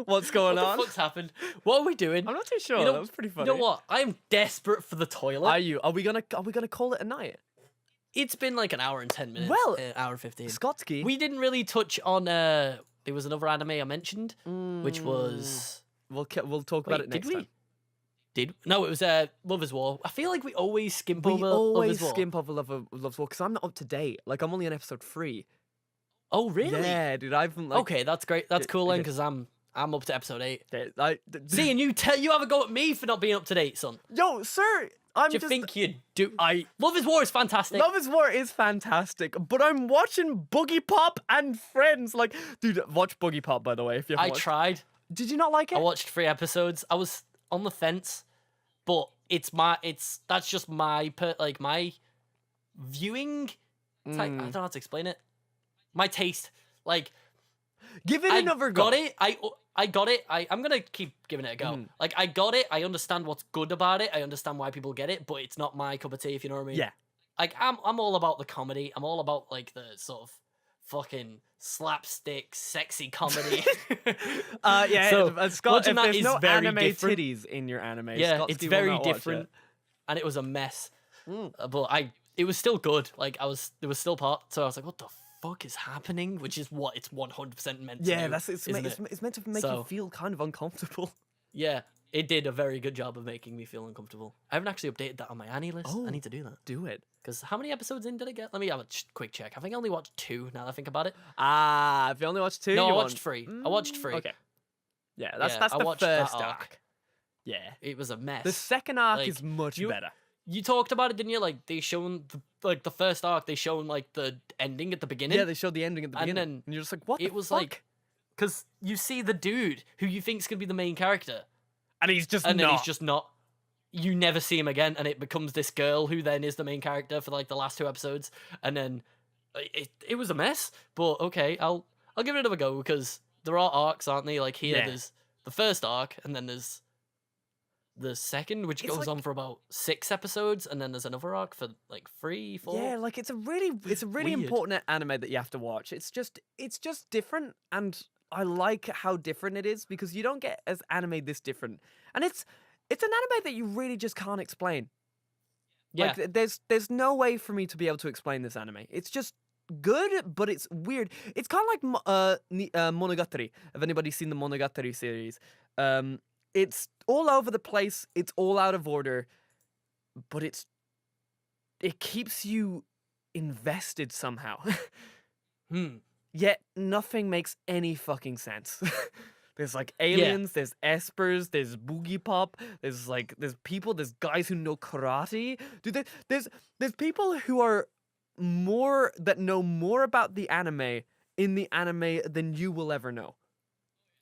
What's going What on? the fuck's happened? What are we doing? I'm not too sure. You know, That was pretty funny. You know what? I am desperate for the toilet. Are you? Are we gonna call it a night? It's been like an hour and 10 minutes. Well, an hour and 15. Scottscy. We didn't really touch on. There was another anime I mentioned, which was. We'll talk about it next time. No, it was Love is War. I feel like we always skimp We over always Love is War. skimp over Love's War because I'm not up to date. Like, I'm only on episode 3. Oh, really? Yeah, dude. I've like, Okay, that's great. That's cool then, okay. because I'm up to episode 8. See, and you have a go at me for not being up to date, son. yo, sir. I'm Do you just. think you do? Love is War is fantastic. Love is War is fantastic, but I'm watching Boogie Pop and Friends. Like, dude, watch Boogie Pop, by the way. If you haven't watched. tried. Did you not like it? I watched 3 episodes. I was on the fence, but that's just my my viewing. I don't know how to explain it. My taste, like, Give it another go. Got it. I got it. I'm gonna keep giving it a go. Like, I got it. I understand what's good about it. I understand why people get it, but it's not my cup of tea, if you know what I mean. Yeah. Like, I'm all about the comedy. I'm all about like the sort of fucking slapstick, sexy comedy. Yeah. So, Scott, if watching that there's is no very anime different. titties in your anime, Yeah, Scottscy it's will very not watch different, it. and it was a mess. But it was still good. Like, there was still part. So I was like, what the fuck is happening? Which is what it's 100% meant to Yeah, do. it's meant to make you feel kind of uncomfortable. Yeah, it did a very good job of making me feel uncomfortable. I haven't actually updated that on my Annie list. I need to do that. Do it. Because how many episodes in did I get? Let me have a quick check. I think I only watched 2 now that I think about it. If you only watched 2, No, you I watched 3. I watched 3. Okay. Yeah, that's I the watched first that arc. Yeah. It was a mess. The second arc Like, is much better. You talked about it, didn't you? Like, they shown the first arc. They shown like the ending at the beginning. Yeah, they showed the ending at the beginning, then and you're just like, what? It was like, because you see the dude who you think's gonna be the main character, and he's just and not. then he's just not. You never see him again, and it becomes this girl who then is the main character for like the last 2 episodes, and then it was a mess. But okay, I'll give it another go, because there are arcs, aren't they? Like here, there's the first arc, and then there's the second, which goes on for about 6 episodes, and then there's another arc for like 3, 4. Yeah, like it's a really Weird. important anime that you have to watch. It's just different, and I like how different it is, because you don't get as anime this different, and it's an anime that you really just can't explain. Yeah. Like, there's no way for me to be able to explain this anime. It's just good, but it's weird. It's kind of like Monogatari. Have anybody seen the Monogatari series? it's all over the place. It's all out of order, but it keeps you invested somehow. Yet nothing makes any fucking sense. There's like aliens, there's espers, there's boogie pop, there's people, there's guys who know karate. Dude, there's people who are know more about the anime in the anime than you will ever know.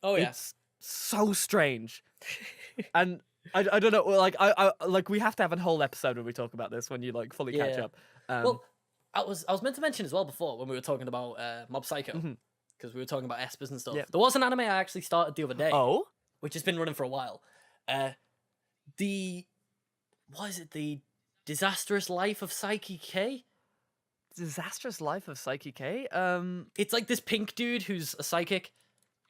Oh yeah. It's so strange. And I don't know, like I like we have to have a whole episode when we talk about this when you like fully catch up. Well, I was meant to mention as well before when we were talking about Mob Psycho, because we were talking about espers and stuff. Yeah. There was an anime I actually started the other day. Oh? Which has been running for a while. The Disastrous Life of Psyche K? Disastrous Life of Psyche K? It's like this pink dude who's a psychic.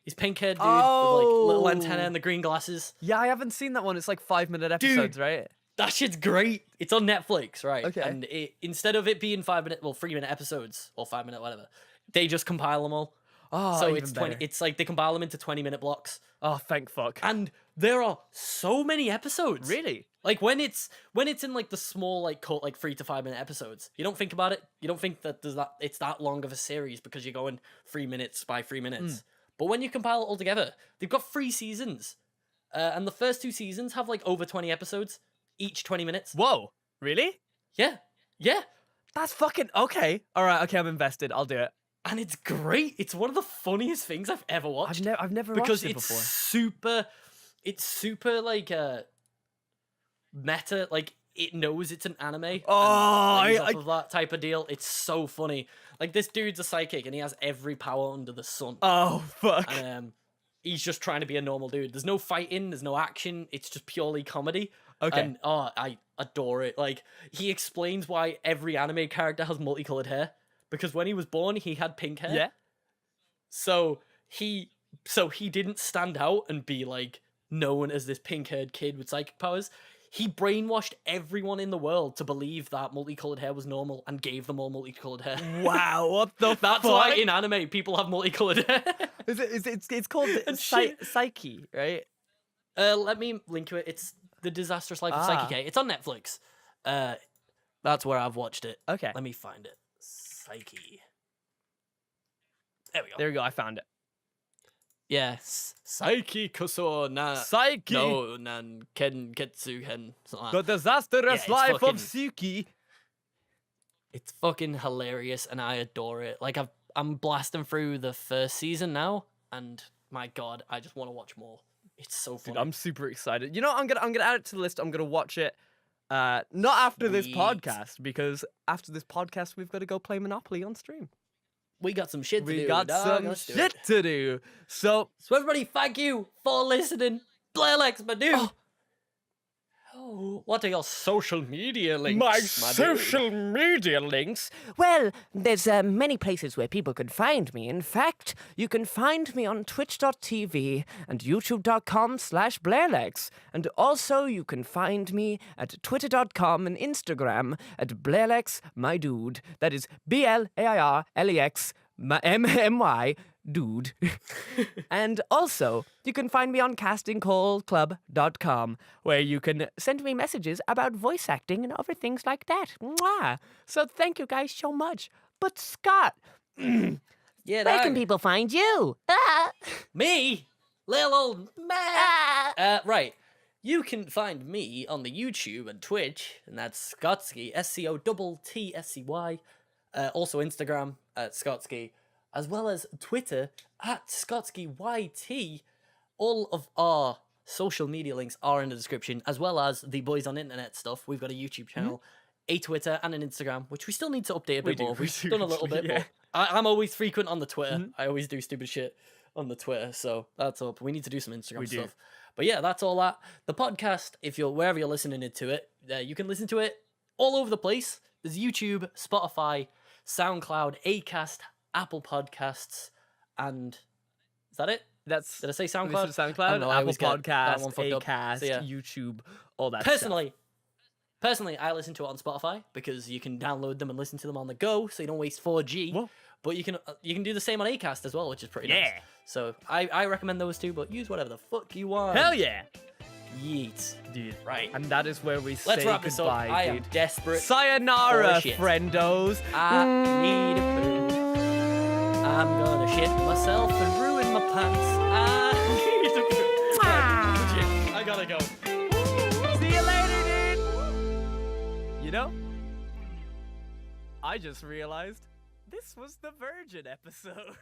He's pink-haired dude with like little antenna and the green glasses. Yeah, I haven't seen that one. It's like 5-minute episodes, right? That shit's great. It's on Netflix, right? Okay. And instead of it being 3-minute episodes or 5-minute whatever, they just compile them all. Oh, so even it's better. It's like they compile them into 20-minute blocks. Oh, thank fuck. And there are so many episodes. Really? Like when it's in like the small like 3 to 5 minute episodes, you don't think about it. You don't think that it's that long of a series because you're going 3 minutes by 3 minutes. But when you compile it all together, they've got 3 seasons, and the first 2 seasons have like over 20 episodes, each 20 minutes. Whoa, really? Yeah. That's fucking okay. All right, okay, I'm invested. I'll do it. And it's great. It's one of the funniest things I've ever watched. I've never because watched it before. It's super like meta. Like it knows it's an anime. Oh, and plays off of that type of deal. It's so funny. Like this dude's a psychic and he has every power under the sun. Oh fuck. And he's just trying to be a normal dude. There's no fighting. There's no action. It's just purely comedy. Okay. And I adore it. Like he explains why every anime character has multicolored hair. Because when he was born, he had pink hair. Yeah. So he didn't stand out and be like known as this pink-haired kid with psychic powers. He brainwashed everyone in the world to believe that multicolored hair was normal and gave them all multicolored hair. Wow, what the That's fuck? why in anime people have multicolored hair. It's called Psyche, right? Let me link to it. It's The Disastrous Life of Psyche K. It's on Netflix. That's where I've watched it. Okay. Let me find it. Psyche. There we go. There we go. I found it. Yes. Psyche koso na Psyche. no nan ken ketsu hen. Something like The that. Disastrous it's Life fucking- of Psyche. It's fucking hilarious and I adore it. Like I'm blasting through the first season now and my god, I just want to watch more. It's so funny. Dude, I'm super excited. You know, I'm gonna add it to the list. I'm gonna watch it. Not after this Sweet. podcast, because after this podcast, we've got to go play Monopoly on stream. We got some shit to do. We got dog. some Let's do shit it. to do. So, everybody, thank you for listening. Blairlex, my dude. Oh, what are your social media links? my dude? social media links. Well, there's many places where people could find me. In fact, you can find me on twitch.tv and youtube.com/Blairlex. And also you can find me at twitter.com and Instagram at Blairlex, my dude. That is BLAIRLEX, MMY, dude. And also, you can find me on castingcallclub.com, where you can send me messages about voice acting and other things like that. Mwah. So thank you guys so much. But Scott, Yeah, where dog. can people find you? Ah, Me? Little old man. ah. Right. You can find me on the YouTube and Twitch, and that's Scottscy, SCOTTSCY. Also Instagram at Scottscy, as well as Twitter at ScottskyYT. All of our social media links are in the description, as well as the Boys on Internet stuff. We've got a YouTube channel, a Twitter, and an Instagram, which we still need to update a bit more. We've done a little bit, yeah. but I'm always frequent on the Twitter. I always do stupid shit on the Twitter, so that's up. We need to do some Instagram do. stuff. But yeah, that's all that. The podcast, if you're wherever you're listening to it, you can listen to it all over the place. There's YouTube, Spotify, SoundCloud, Acast, Apple Podcasts, and is that it? That's Did I say SoundCloud? Listen to I don't SoundCloud, know, I Apple always get that one Podcasts, fucked up. Acast, So, yeah. YouTube, all that Personally, I listen to it on Spotify because you can download them and listen to them on the go, so you don't waste 4G. Whoa. But you can do the same on Acast as well, which is pretty nice. Yeah. So I recommend those two, but use whatever the fuck you want. Hell yeah. Yeet. Dude. Right. And that is where we Let's say wrap this up. goodbye, I am dude. desperate. Sayonara, for shit. friendos. I need a poo. I'm gonna shit myself and ruin my pants. I need a poo. Right, I gotta go. See you later, dude. You know, I just realized this was the Virgin episode.